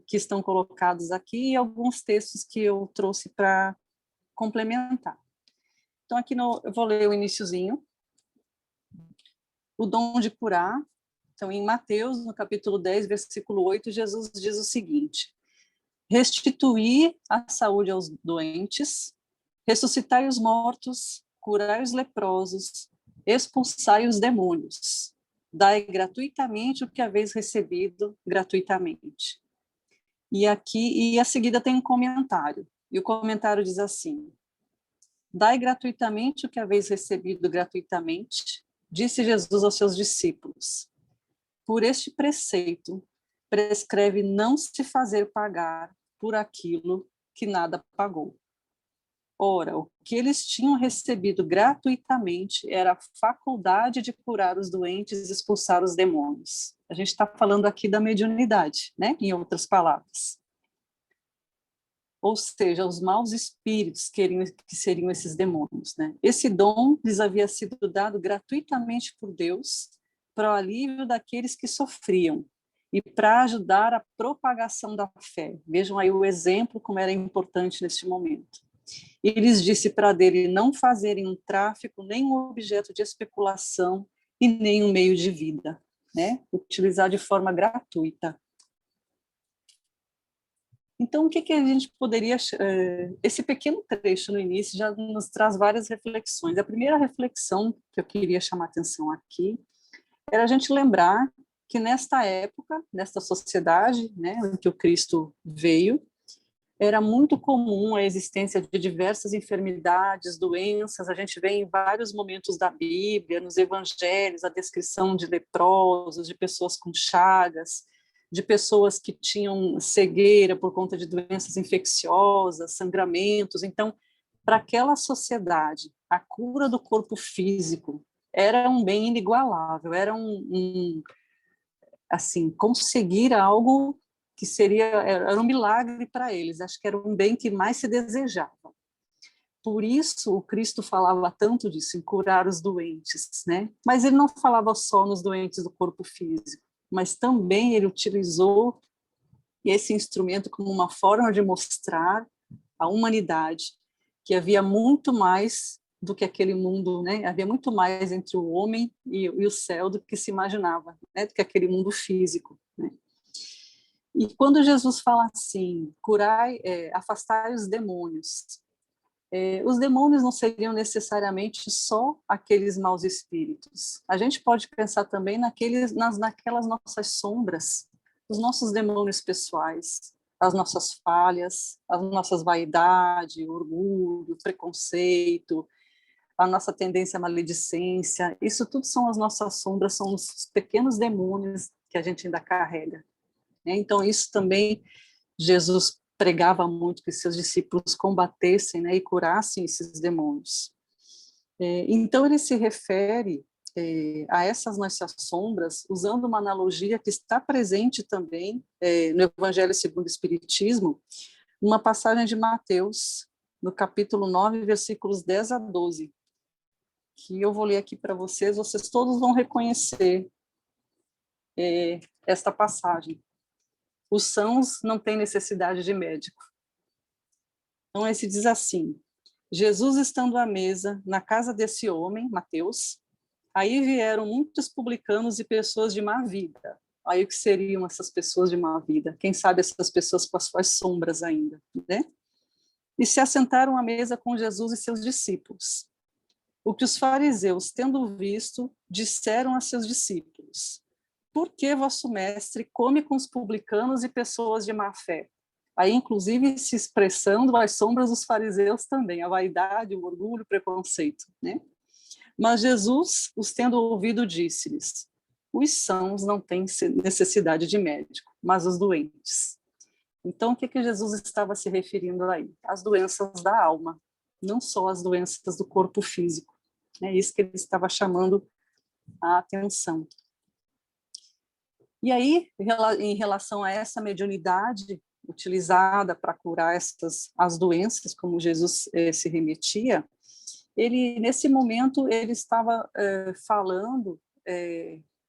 que estão colocados aqui e alguns textos que eu trouxe para complementar. Então, aqui eu vou ler o iniciozinho. O dom de curar. Então, em Mateus, no capítulo 10, versículo 8, Jesus diz o seguinte: restituir a saúde aos doentes, ressuscitai os mortos, curai os leprosos, expulsai os demônios, dai gratuitamente o que haveis recebido gratuitamente. E a seguida tem um comentário, e o comentário diz assim: dai gratuitamente o que haveis recebido gratuitamente, disse Jesus aos seus discípulos. Por este preceito, prescreve não se fazer pagar por aquilo que nada pagou. Ora, o que eles tinham recebido gratuitamente era a faculdade de curar os doentes e expulsar os demônios. A gente está falando aqui da mediunidade, né? Em outras palavras. Ou seja, os maus espíritos que seriam esses demônios, né? Esse dom lhes havia sido dado gratuitamente por Deus para o alívio daqueles que sofriam e para ajudar a propagação da fé. Vejam aí o exemplo como era importante neste momento. E lhes disse para dele não fazerem um tráfico, nem um objeto de especulação e nem um meio de vida. né? Utilizar de forma gratuita. Então, o que a gente poderia... Esse pequeno trecho no início já nos traz várias reflexões. A primeira reflexão que eu queria chamar a atenção aqui era a gente lembrar que nesta época, nesta sociedade, né, em que o Cristo veio, era muito comum a existência de diversas enfermidades, doenças. A gente vê em vários momentos da Bíblia, nos evangelhos, a descrição de leprosos, de pessoas com chagas, de pessoas que tinham cegueira por conta de doenças infecciosas, sangramentos. Então, para aquela sociedade, a cura do corpo físico era um bem inigualável, era assim, conseguir algo que era um milagre para eles. Acho que era um bem que mais se desejava. Por isso o Cristo falava tanto disso, em curar os doentes, né? Mas ele não falava só nos doentes do corpo físico, mas também ele utilizou esse instrumento como uma forma de mostrar à humanidade que havia muito mais do que aquele mundo, né? Havia muito mais entre o homem e o céu do que se imaginava, né? Do que aquele mundo físico, né? E quando Jesus fala assim, curai, afastai os demônios não seriam necessariamente só aqueles maus espíritos. A gente pode pensar também naquelas nossas sombras, os nossos demônios pessoais, as nossas falhas, as nossas vaidade, orgulho, preconceito, a nossa tendência à maledicência. Isso tudo são as nossas sombras, são os pequenos demônios que a gente ainda carrega. Então, isso também Jesus pregava muito que seus discípulos combatessem, né, e curassem esses demônios. Então, ele se refere a essas nossas sombras, usando uma analogia que está presente também no Evangelho segundo o Espiritismo, uma passagem de Mateus, no capítulo 9, versículos 10 a 12, que eu vou ler aqui para vocês todos vão reconhecer esta passagem. Os sãos não têm necessidade de médico. Então, esse diz assim: Jesus estando à mesa na casa desse homem, Mateus, aí vieram muitos publicanos e pessoas de má vida. Aí o que seriam essas pessoas de má vida? Quem sabe essas pessoas com as suas sombras ainda, né? E se assentaram à mesa com Jesus e seus discípulos. O que os fariseus, tendo visto, disseram a seus discípulos: por que vosso mestre come com os publicanos e pessoas de má fé? Aí, inclusive, se expressando as sombras dos fariseus também, a vaidade, o orgulho, o preconceito, né? Mas Jesus, os tendo ouvido, disse-lhes: os sãos não têm necessidade de médico, mas os doentes. Então, o que Jesus estava se referindo aí? As doenças da alma, não só as doenças do corpo físico. É isso que ele estava chamando a atenção. E aí, em relação a essa mediunidade utilizada para curar as doenças, como Jesus se remetia, nesse momento, ele estava falando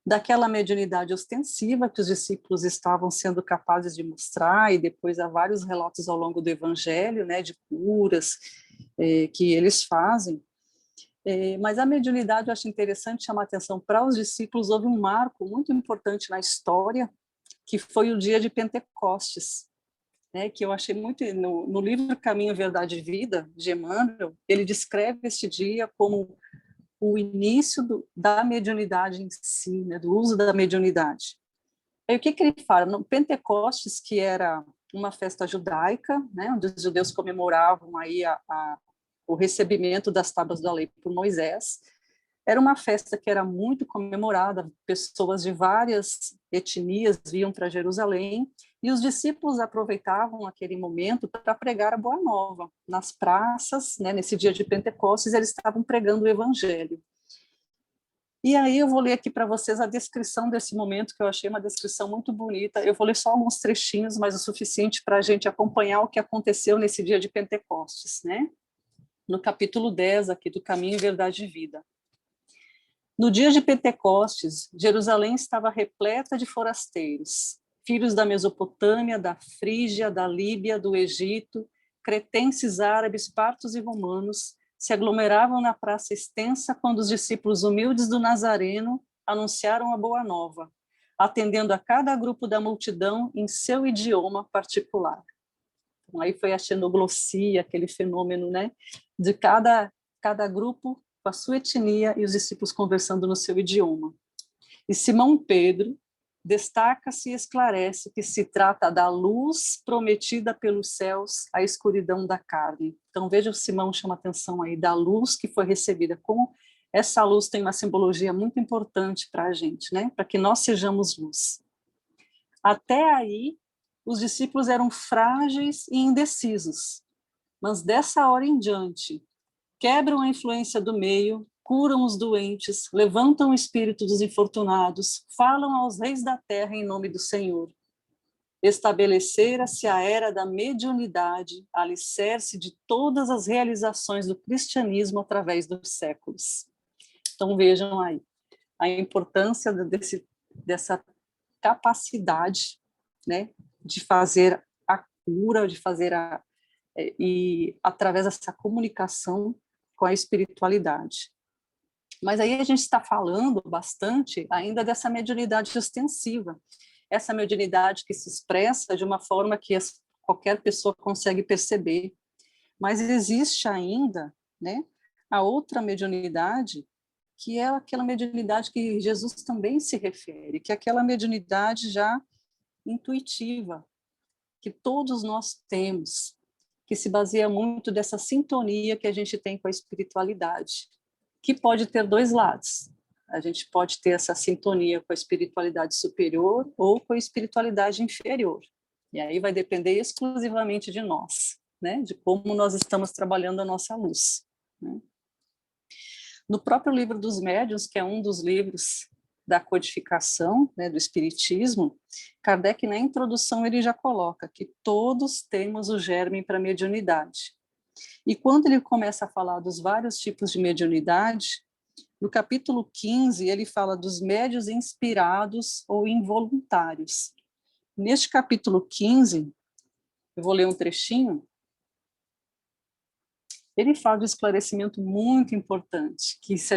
daquela mediunidade ostensiva que os discípulos estavam sendo capazes de mostrar, e depois há vários relatos ao longo do Evangelho, né, de curas que eles fazem. Mas a mediunidade, eu acho interessante chamar a atenção para os discípulos. Houve um marco muito importante na história, que foi o dia de Pentecostes, né, que eu achei muito... No livro Caminho, Verdade e Vida, de Emmanuel, ele descreve este dia como o início da mediunidade em si, né, do uso da mediunidade. Aí o que ele fala? No Pentecostes, que era uma festa judaica, né, onde os judeus comemoravam aí o recebimento das tábuas da lei por Moisés, era uma festa que era muito comemorada, pessoas de várias etnias vinham para Jerusalém, e os discípulos aproveitavam aquele momento para pregar a Boa Nova. Nas praças, né, nesse dia de Pentecostes, eles estavam pregando o Evangelho. E aí eu vou ler aqui para vocês a descrição desse momento, que eu achei uma descrição muito bonita. Eu vou ler só alguns trechinhos, mas o suficiente para a gente acompanhar o que aconteceu nesse dia de Pentecostes, né? No capítulo 10 aqui do Caminho, Verdade e Vida. No dia de Pentecostes, Jerusalém estava repleta de forasteiros, filhos da Mesopotâmia, da Frígia, da Líbia, do Egito, cretenses, árabes, partos e romanos, se aglomeravam na praça extensa quando os discípulos humildes do Nazareno anunciaram a boa nova, atendendo a cada grupo da multidão em seu idioma particular. Então, aí foi a xenoglossia, aquele fenômeno, né, de cada grupo com a sua etnia e os discípulos conversando no seu idioma. E Simão Pedro destaca-se e esclarece que se trata da luz prometida pelos céus à escuridão da carne. Então, veja, o Simão chama atenção aí da luz que foi recebida. Como essa luz tem uma simbologia muito importante para a gente, né? Para que nós sejamos luz. Até aí, os discípulos eram frágeis e indecisos, mas dessa hora em diante, quebram a influência do meio, curam os doentes, levantam o espírito dos infortunados, falam aos reis da terra em nome do Senhor. Estabelecera-se a era da mediunidade, alicerce de todas as realizações do cristianismo através dos séculos. Então vejam aí a importância dessa capacidade, né, de fazer a cura, de fazer e através dessa comunicação com a espiritualidade. Mas aí a gente está falando bastante ainda dessa mediunidade ostensiva, essa mediunidade que se expressa de uma forma que qualquer pessoa consegue perceber. Mas existe ainda, né, a outra mediunidade, que é aquela mediunidade que Jesus também se refere, que é aquela mediunidade já intuitiva, que todos nós temos, que se baseia muito dessa sintonia que a gente tem com a espiritualidade, que pode ter dois lados. A gente pode ter essa sintonia com a espiritualidade superior ou com a espiritualidade inferior. E aí vai depender exclusivamente de nós, né? De como nós estamos trabalhando a nossa luz, né? No próprio livro dos médiuns, que é um dos livros da codificação, né, do espiritismo, Kardec, na introdução, ele já coloca que todos temos o germe para a mediunidade. E quando ele começa a falar dos vários tipos de mediunidade, no capítulo 15, ele fala dos médiuns inspirados ou involuntários. Neste capítulo 15, eu vou ler um trechinho, ele fala de um esclarecimento muito importante, que se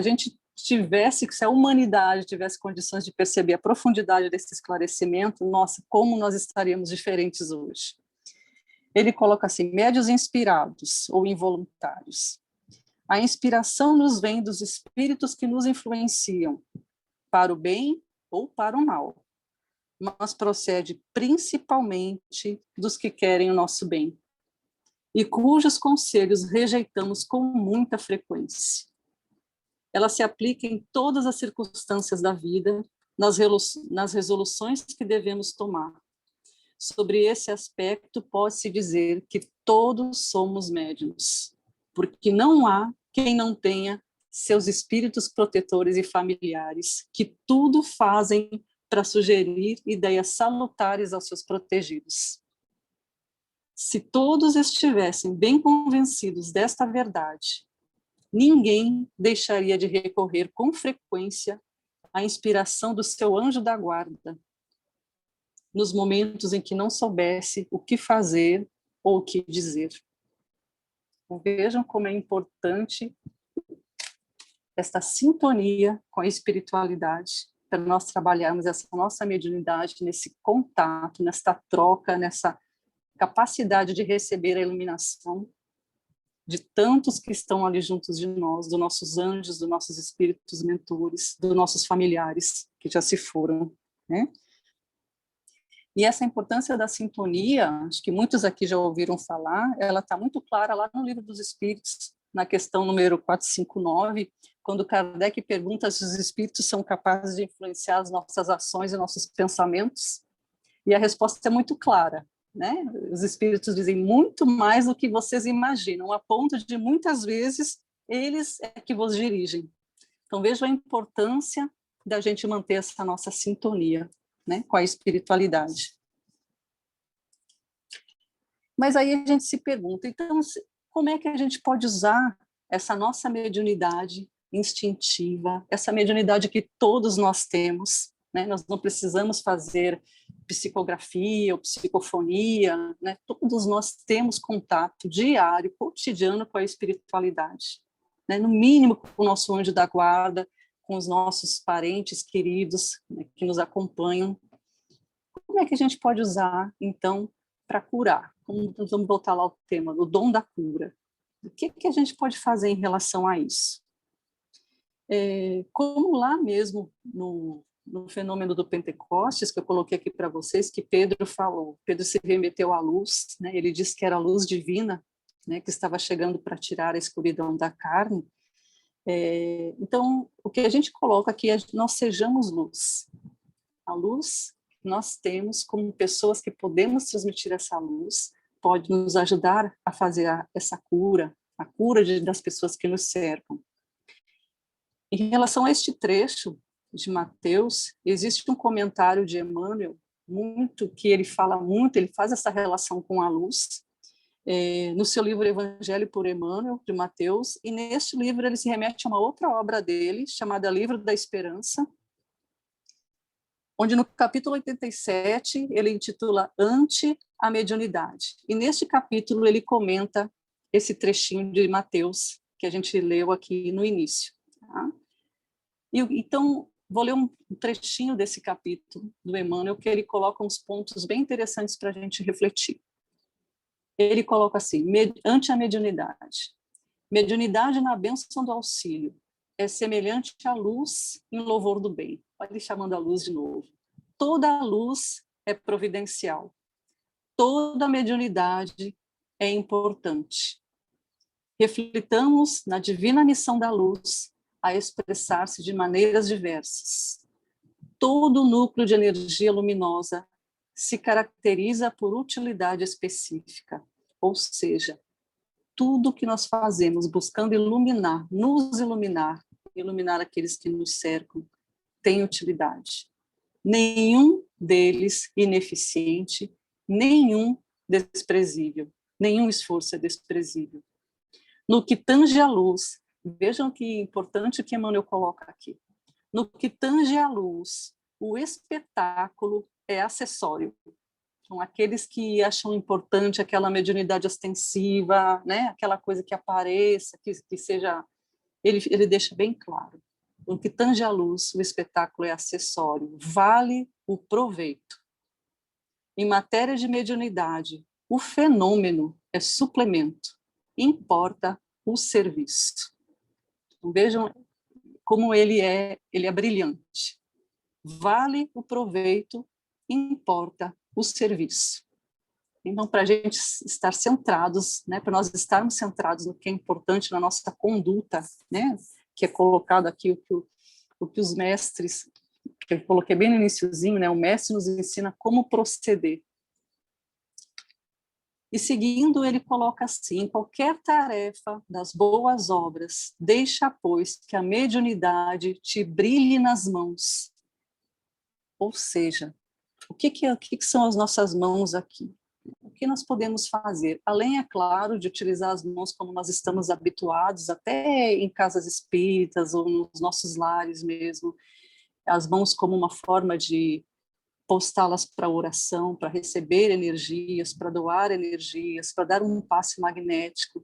a humanidade tivesse condições de perceber a profundidade desse esclarecimento, nossa, como nós estaríamos diferentes hoje. Ele coloca assim: médiuns inspirados ou involuntários. A inspiração nos vem dos espíritos que nos influenciam, para o bem ou para o mal, mas procede principalmente dos que querem o nosso bem, e cujos conselhos rejeitamos com muita frequência. Ela se aplica em todas as circunstâncias da vida, nas resoluções que devemos tomar. Sobre esse aspecto, pode-se dizer que todos somos médiuns, porque não há quem não tenha seus espíritos protetores e familiares, que tudo fazem para sugerir ideias salutares aos seus protegidos. Se todos estivessem bem convencidos desta verdade, ninguém deixaria de recorrer com frequência à inspiração do seu anjo da guarda, nos momentos em que não soubesse o que fazer ou o que dizer. Então, vejam como é importante esta sintonia com a espiritualidade, para nós trabalharmos essa nossa mediunidade nesse contato, nessa troca, nessa capacidade de receber a iluminação de tantos que estão ali juntos de nós, dos nossos anjos, dos nossos espíritos mentores, dos nossos familiares que já se foram, né? E essa importância da sintonia, acho que muitos aqui já ouviram falar, ela está muito clara lá no Livro dos Espíritos, na questão número 459, quando Kardec pergunta se os espíritos são capazes de influenciar as nossas ações e nossos pensamentos, e a resposta é muito clara, né? Os espíritos dizem muito mais do que vocês imaginam, a ponto de muitas vezes eles é que vos dirigem. Então vejam a importância da gente manter essa nossa sintonia, né, com a espiritualidade. Mas aí a gente se pergunta, então, como é que a gente pode usar essa nossa mediunidade instintiva, essa mediunidade que todos nós temos, né? Nós não precisamos fazer psicografia ou psicofonia, né? Todos nós temos contato diário, cotidiano com a espiritualidade, né? No mínimo com o nosso anjo da guarda, com os nossos parentes queridos, né, que nos acompanham. Como é que a gente pode usar, então, para curar? Vamos voltar lá ao tema, o dom da cura. O que a gente pode fazer em relação a isso? Como lá mesmo no fenômeno do Pentecostes, que eu coloquei aqui para vocês, que Pedro falou, Pedro se remeteu à luz, né? Ele disse que era a luz divina, né, que estava chegando para tirar a escuridão da carne. Então, o que a gente coloca aqui é nós sejamos luz. A luz que nós temos como pessoas que podemos transmitir essa luz, pode nos ajudar a fazer essa cura, a cura das pessoas que nos cercam. Em relação a este trecho de Mateus, existe um comentário de Emmanuel, que ele fala muito, ele faz essa relação com a luz, no seu livro Evangelho por Emmanuel, de Mateus, e neste livro ele se remete a uma outra obra dele, chamada Livro da Esperança, onde no capítulo 87 ele intitula Ante a Mediunidade. E neste capítulo ele comenta esse trechinho de Mateus, que a gente leu aqui no início. Tá? Então, vou ler um trechinho desse capítulo do Emmanuel, que ele coloca uns pontos bem interessantes para a gente refletir. Ele coloca assim, ante a mediunidade. Mediunidade na bênção do auxílio é semelhante à luz em louvor do bem. Olha ele chamando a luz de novo. Toda a luz é providencial. Toda a mediunidade é importante. Reflitamos na divina missão da luz a expressar-se de maneiras diversas. Todo o núcleo de energia luminosa se caracteriza por utilidade específica, ou seja, tudo que nós fazemos buscando iluminar, nos iluminar, iluminar aqueles que nos cercam, tem utilidade. Nenhum deles ineficiente, nenhum desprezível, nenhum esforço é desprezível. No que tange a luz, vejam que importante o que Emmanuel coloca aqui. No que tange a luz, o espetáculo é acessório. Então, aqueles que acham importante aquela mediunidade ostensiva, né, aquela coisa que apareça, que seja... Ele deixa bem claro. No que tange a luz, o espetáculo é acessório, vale o proveito. Em matéria de mediunidade, o fenômeno é suplemento, importa o serviço. Então, vejam como ele é brilhante. Vale o proveito, importa o serviço. Então, para a gente estar centrados, né, para nós estarmos centrados no que é importante na nossa conduta, né, que é colocado aqui o que os mestres, que eu coloquei bem no iniciozinho, né, o mestre nos ensina como proceder. E seguindo, ele coloca assim, em qualquer tarefa das boas obras, deixa, pois, que a mediunidade te brilhe nas mãos. Ou seja, o que são as nossas mãos aqui? O que nós podemos fazer? Além, é claro, de utilizar as mãos como nós estamos habituados, até em casas espíritas ou nos nossos lares mesmo, as mãos como uma forma de postá-las para oração, para receber energias, para doar energias, para dar um passe magnético.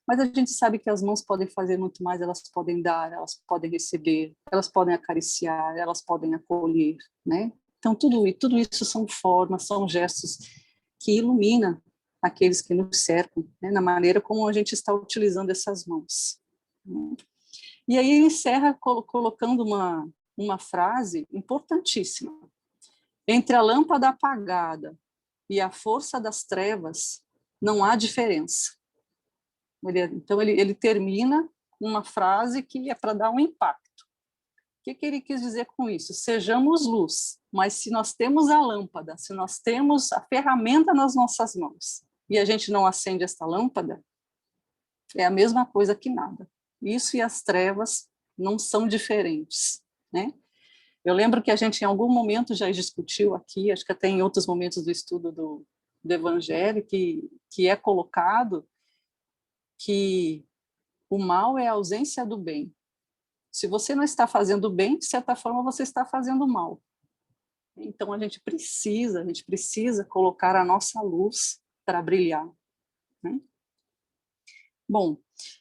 Mas a gente sabe que as mãos podem fazer muito mais, elas podem dar, elas podem receber, elas podem acariciar, elas podem acolher, né? Então, tudo isso são formas, são gestos que iluminam aqueles que nos cercam, né? Na maneira como a gente está utilizando essas mãos. E aí ele encerra colocando uma frase importantíssima. Entre a lâmpada apagada e a força das trevas, não há diferença. Então, ele termina com uma frase que é para dar um impacto. O que ele quis dizer com isso? Sejamos luz, mas se nós temos a lâmpada, se nós temos a ferramenta nas nossas mãos e a gente não acende esta lâmpada, é a mesma coisa que nada. Isso e as trevas não são diferentes, né? Eu lembro que a gente, em algum momento, já discutiu aqui, acho que até em outros momentos do estudo do Evangelho, que é colocado que o mal é a ausência do bem. Se você não está fazendo bem, de certa forma, você está fazendo mal. Então, a gente precisa colocar a nossa luz para brilhar, né? Bom,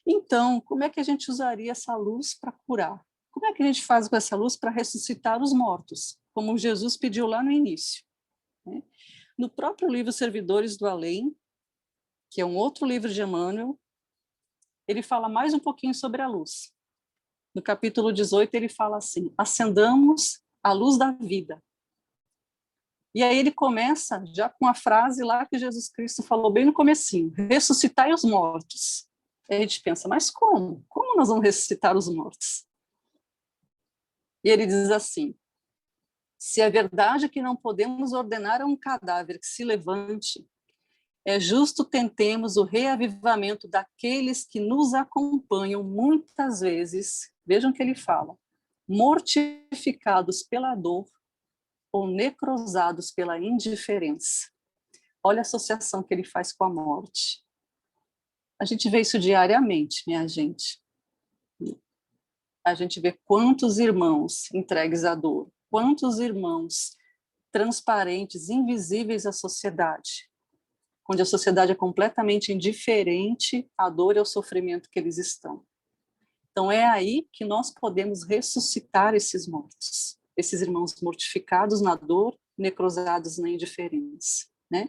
então, como é que a gente usaria essa luz para curar? Como é que a gente faz com essa luz para ressuscitar os mortos, como Jesus pediu lá no início, né? No próprio livro Servidores do Além, que é um outro livro de Emmanuel, ele fala mais um pouquinho sobre a luz. No capítulo 18, ele fala assim: acendamos a luz da vida. E aí ele começa já com a frase lá que Jesus Cristo falou bem no comecinho: ressuscitai os mortos. Aí a gente pensa, mas como? Como nós vamos ressuscitar os mortos? E ele diz assim: se é verdade que não podemos ordenar a um cadáver que se levante, é justo tentemos o reavivamento daqueles que nos acompanham muitas vezes, vejam o que ele fala, mortificados pela dor ou necrosados pela indiferença. Olha a associação que ele faz com a morte. A gente vê isso diariamente, minha gente. A gente vê quantos irmãos entregues à dor, quantos irmãos transparentes, invisíveis à sociedade, onde a sociedade é completamente indiferente à dor e ao sofrimento que eles estão. Então é aí que nós podemos ressuscitar esses mortos, esses irmãos mortificados na dor, necrosados na indiferença, né?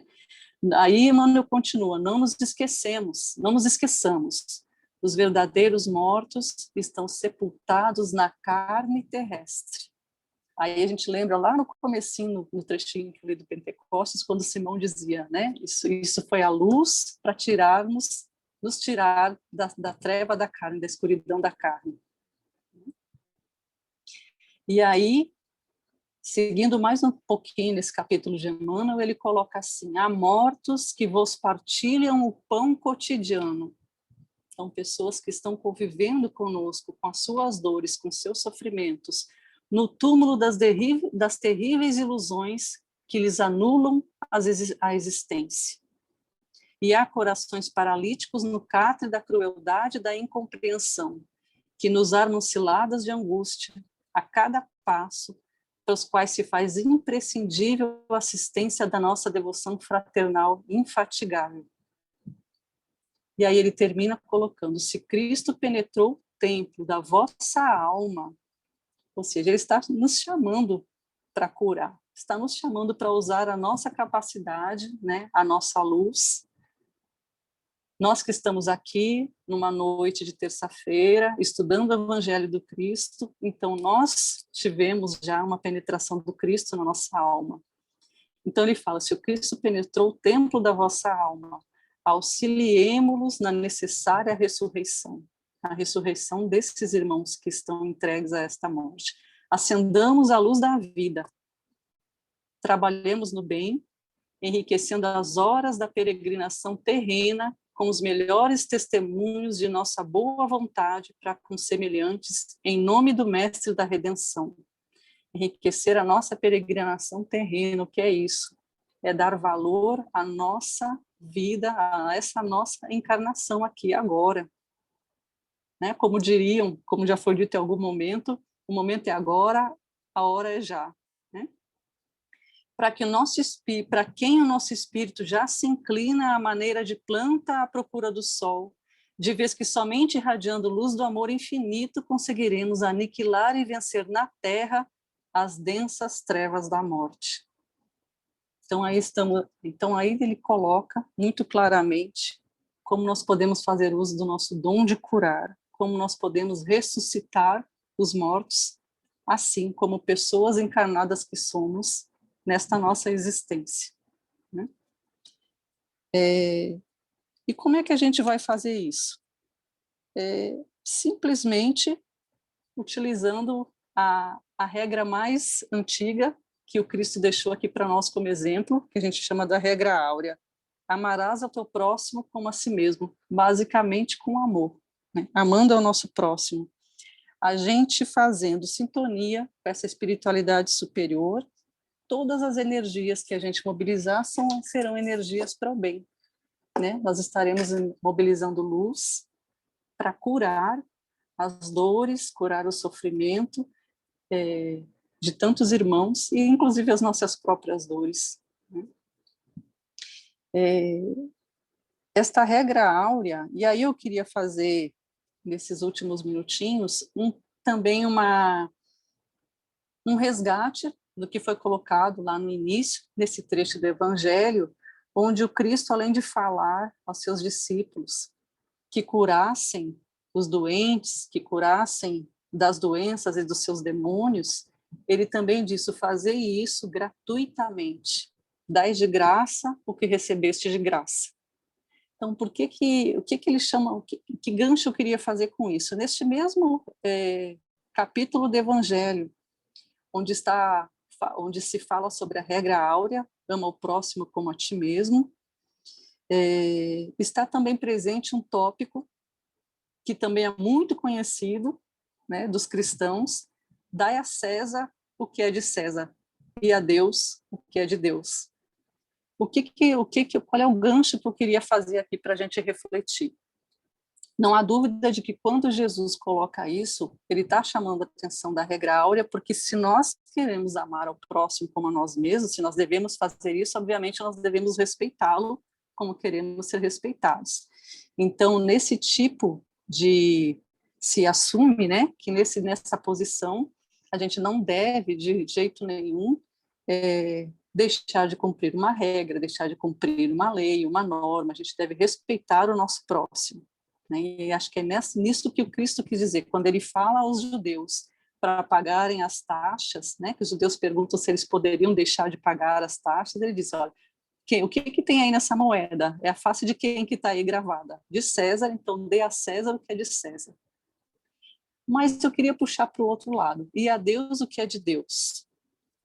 Aí Emmanuel continua: não nos esqueçamos, não nos esqueçamos, os verdadeiros mortos estão sepultados na carne terrestre. Aí a gente lembra lá no comecinho, no trechinho que eu li do Pentecostes, quando Simão dizia, né, isso foi a luz para nos tirar da treva da carne, da escuridão da carne. E aí, seguindo mais um pouquinho nesse capítulo de Emmanuel, ele coloca assim: há mortos que vos partilham o pão cotidiano. São pessoas que estão convivendo conosco, com as suas dores, com seus sofrimentos, no túmulo das terríveis ilusões que lhes anulam a existência. E há corações paralíticos no catre da crueldade e da incompreensão, que nos armam ciladas de angústia a cada passo, pelos quais se faz imprescindível a assistência da nossa devoção fraternal infatigável. E aí ele termina colocando: se Cristo penetrou o templo da vossa alma, ou seja, ele está nos chamando para curar, está nos chamando para usar a nossa capacidade, né, a nossa luz. Nós que estamos aqui numa noite de terça-feira, estudando o Evangelho do Cristo, então nós tivemos já uma penetração do Cristo na nossa alma. Então ele fala: se o Cristo penetrou o templo da vossa alma, auxiliemo-los na necessária ressurreição, a ressurreição desses irmãos que estão entregues a esta morte. Acendamos a luz da vida, trabalhemos no bem, enriquecendo as horas da peregrinação terrena com os melhores testemunhos de nossa boa vontade para com semelhantes, em nome do Mestre da Redenção. Enriquecer a nossa peregrinação terrena, o que é isso? É dar valor à nossa vida, a essa nossa encarnação aqui agora. Né? Como diriam, como já foi dito em algum momento, o momento é agora, a hora é já. Né? Para quem o nosso espírito já se inclina à maneira de planta à procura do sol, de vez que somente irradiando luz do amor infinito conseguiremos aniquilar e vencer na terra as densas trevas da morte. Então aí ele coloca muito claramente como nós podemos fazer uso do nosso dom de curar, como nós podemos ressuscitar os mortos, assim como pessoas encarnadas que somos nesta nossa existência. Né? E como é que a gente vai fazer isso? Simplesmente utilizando a regra mais antiga que o Cristo deixou aqui para nós como exemplo, que a gente chama da regra áurea. Amarás ao teu próximo como a si mesmo, basicamente com amor, né? Amando ao nosso próximo. A gente fazendo sintonia com essa espiritualidade superior, todas as energias que a gente mobilizar serão energias para o bem. Né? Nós estaremos mobilizando luz para curar as dores, curar o sofrimento de tantos irmãos, e inclusive as nossas próprias dores. Né? Esta regra áurea, e aí eu queria fazer, nesses últimos minutinhos, também um resgate do que foi colocado lá no início, nesse trecho do Evangelho, onde o Cristo, além de falar aos seus discípulos que curassem os doentes, que curassem das doenças e dos seus demônios, ele também disse: fazei isso gratuitamente, dai de graça o que recebeste de graça. Então, o que ele chama, que gancho eu queria fazer com isso? Neste mesmo capítulo do Evangelho, onde se fala sobre a regra áurea, ama o próximo como a ti mesmo, está também presente um tópico que também é muito conhecido, né, dos cristãos: dai a César o que é de César e a Deus o que é de Deus. Qual é o gancho que eu queria fazer aqui para a gente refletir? Não há dúvida de que quando Jesus coloca isso, ele está chamando a atenção da regra áurea, porque se nós queremos amar ao próximo como a nós mesmos, se nós devemos fazer isso, obviamente nós devemos respeitá-lo como queremos ser respeitados. Então, nesse tipo de se assume, né, que nessa posição a gente não deve de jeito nenhum deixar de cumprir uma regra, deixar de cumprir uma lei, uma norma. A gente deve respeitar o nosso próximo, né? E acho que é nisso que o Cristo quis dizer quando ele fala aos judeus para pagarem as taxas, né, que os judeus perguntam se eles poderiam deixar de pagar as taxas. Ele diz: olha, o que tem aí nessa moeda? É a face de quem que está aí gravada? De César, então dê a César o que é de César. Mas eu queria puxar para o outro lado: e a Deus o que é de Deus?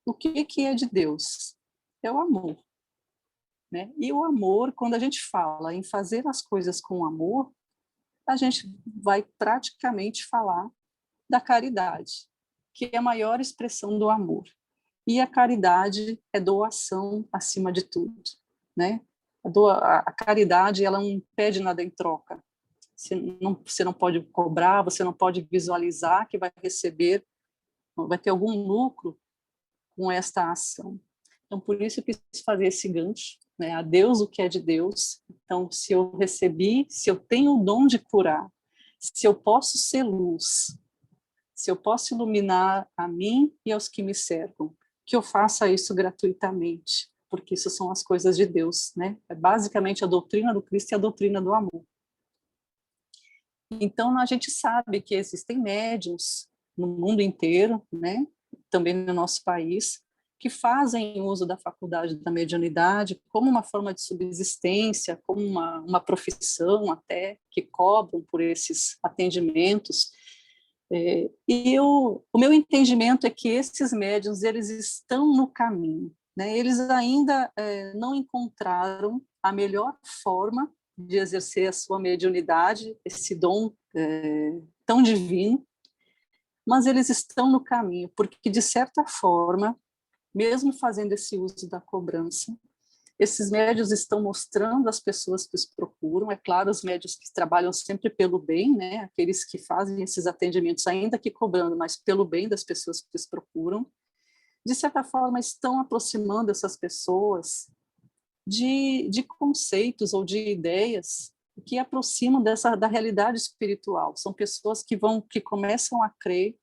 O que é de Deus? É o amor, né? E o amor, quando a gente fala em fazer as coisas com amor, a gente vai praticamente falar da caridade, que é a maior expressão do amor. E a caridade é doação acima de tudo, né? A caridade, ela não pede nada em troca. Você não pode cobrar, você não pode visualizar que vai receber, vai ter algum lucro com esta ação. Então, por isso eu quis fazer esse gancho, né? A Deus o que é de Deus. Então, se eu recebi, se eu tenho o dom de curar, se eu posso ser luz, se eu posso iluminar a mim e aos que me cercam, que eu faça isso gratuitamente, porque isso são as coisas de Deus, né? É basicamente a doutrina do Cristo e a doutrina do amor. Então, a gente sabe que existem médiuns no mundo inteiro, né? Também no nosso país, que fazem uso da faculdade da mediunidade como uma forma de subsistência, como uma profissão até, que cobram por esses atendimentos. E o meu entendimento é que esses médiuns, eles estão no caminho, né? Eles ainda não encontraram a melhor forma de exercer a sua mediunidade, esse dom tão divino, mas eles estão no caminho, porque, de certa forma, mesmo fazendo esse uso da cobrança, esses médios estão mostrando às pessoas que os procuram, é claro, os médios que trabalham sempre pelo bem, né, aqueles que fazem esses atendimentos, ainda que cobrando, mas pelo bem das pessoas que os procuram, de certa forma estão aproximando essas pessoas de conceitos ou de ideias que aproximam da realidade espiritual. São pessoas que começam a crer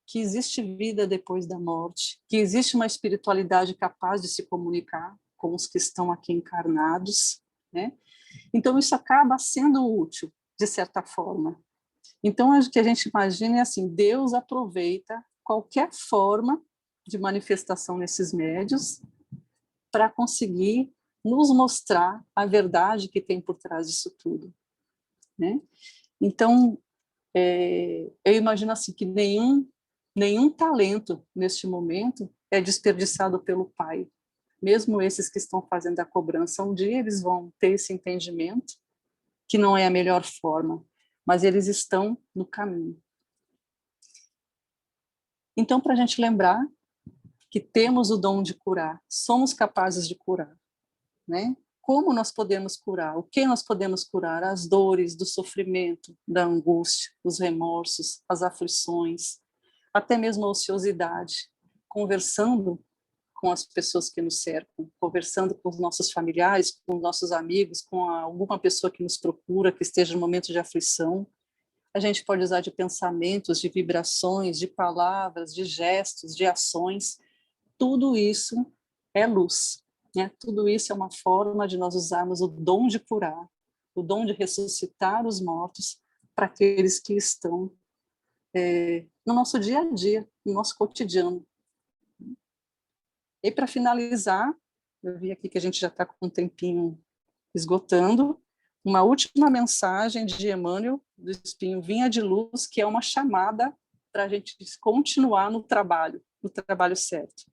que existe vida depois da morte, que existe uma espiritualidade capaz de se comunicar com os que estão aqui encarnados, né? Então isso acaba sendo útil, de certa forma. Então o que a gente imagina é assim: Deus aproveita qualquer forma de manifestação nesses médios para conseguir nos mostrar a verdade que tem por trás disso tudo, né? Então, eu imagino assim que nenhum talento neste momento é desperdiçado pelo Pai. Mesmo esses que estão fazendo a cobrança, um dia eles vão ter esse entendimento que não é a melhor forma, mas eles estão no caminho. Então, para a gente lembrar que temos o dom de curar, somos capazes de curar, né? Como nós podemos curar? O que nós podemos curar? As dores do sofrimento, da angústia, os remorsos, as aflições, até mesmo a ociosidade, conversando com as pessoas que nos cercam, conversando com os nossos familiares, com os nossos amigos, com alguma pessoa que nos procura, que esteja no momento de aflição. a gente pode usar de pensamentos, de vibrações, de palavras, de gestos, de ações. Tudo isso é luz, né? Tudo isso é uma forma de nós usarmos o dom de curar, o dom de ressuscitar os mortos para aqueles que estão no nosso dia a dia, no nosso cotidiano. E para finalizar, eu vi aqui que a gente já está com um tempinho esgotando, uma última mensagem de Emmanuel, do Espinho Vinha de Luz, que é uma chamada para a gente continuar no trabalho certo.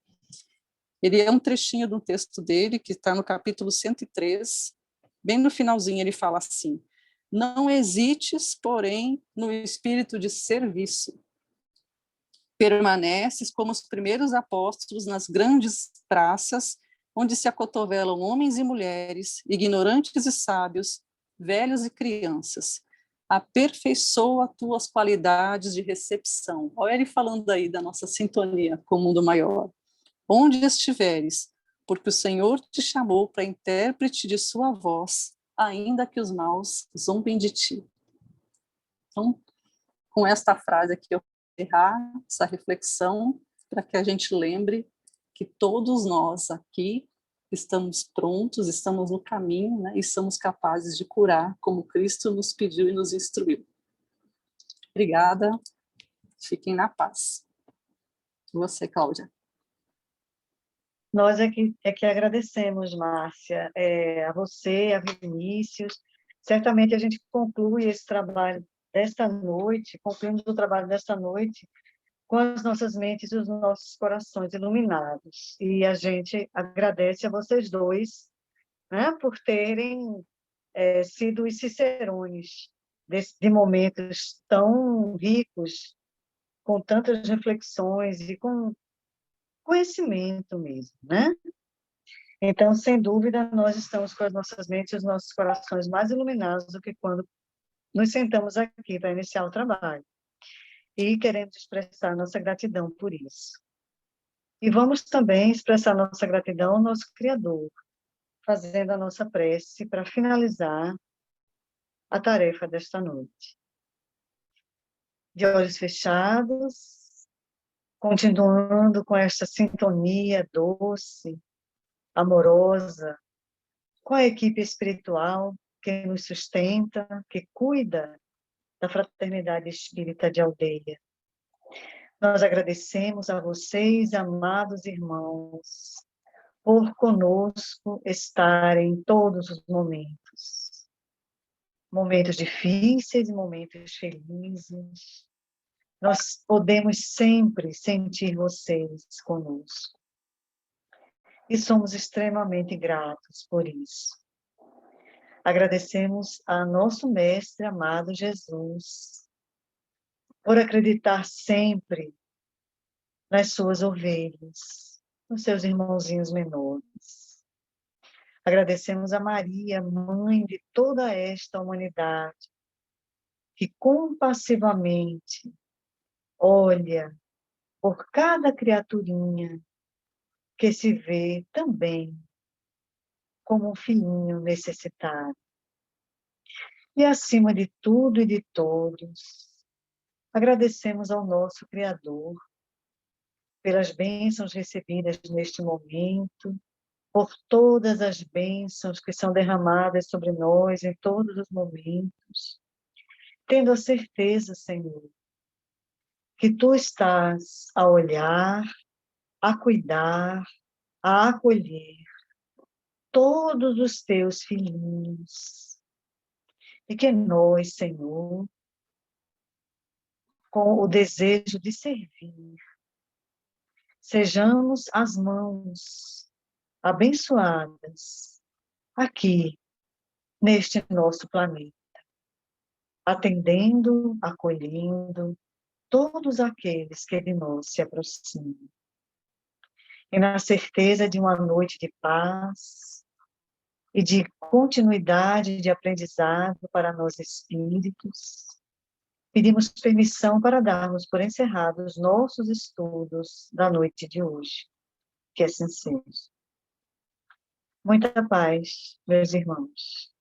Ele é um trechinho de um texto dele, que está no capítulo 103, bem no finalzinho ele fala assim: não hesites, porém, no espírito de serviço. Permaneces como os primeiros apóstolos nas grandes praças, onde se acotovelam homens e mulheres, ignorantes e sábios, velhos e crianças. Aperfeiçoa tuas qualidades de recepção. Olha ele falando aí da nossa sintonia com o mundo maior. Onde estiveres, porque o Senhor te chamou para intérprete de sua voz, ainda que os maus zombem de ti. Então, com esta frase aqui, eu vou encerrar essa reflexão, para que a gente lembre que todos nós aqui estamos prontos, estamos no caminho, né, e somos capazes de curar, como Cristo nos pediu e nos instruiu. Obrigada, fiquem na paz. E você, Cláudia? Nós é que agradecemos, Márcia, a você, a Vinícius. Certamente a gente conclui esse trabalho desta noite, concluímos o trabalho desta noite com as nossas mentes e os nossos corações iluminados. E a gente agradece a vocês dois, né, por terem sido os cicerones de momentos tão ricos, com tantas reflexões e com conhecimento mesmo, né? Então, sem dúvida, nós estamos com as nossas mentes e os nossos corações mais iluminados do que quando nos sentamos aqui para iniciar o trabalho. E queremos expressar nossa gratidão por isso. E vamos também expressar nossa gratidão ao nosso Criador, fazendo a nossa prece para finalizar a tarefa desta noite. De olhos fechados, continuando com esta sintonia doce, amorosa, com a equipe espiritual que nos sustenta, que cuida da Fraternidade Espírita de Aldeia. Nós agradecemos a vocês, amados irmãos, por conosco estarem em todos os momentos. Momentos difíceis e momentos felizes. Nós podemos sempre sentir vocês conosco. E somos extremamente gratos por isso. Agradecemos a nosso Mestre amado Jesus, por acreditar sempre nas suas ovelhas, nos seus irmãozinhos menores. Agradecemos a Maria, mãe de toda esta humanidade, que compassivamente olha por cada criaturinha que se vê também como um filhinho necessitado. E, acima de tudo e de todos, agradecemos ao nosso Criador pelas bênçãos recebidas neste momento, por todas as bênçãos que são derramadas sobre nós em todos os momentos, tendo a certeza, Senhor, que Tu estás a olhar, a cuidar, a acolher todos os Teus filhinhos. E que nós, Senhor, com o desejo de servir, sejamos as mãos abençoadas aqui, neste nosso planeta, atendendo, acolhendo todos aqueles que de nós se aproximam. E na certeza de uma noite de paz e de continuidade de aprendizado para nós espíritos, pedimos permissão para darmos por encerrados nossos estudos da noite de hoje. Que assim seja. Muita paz, meus irmãos.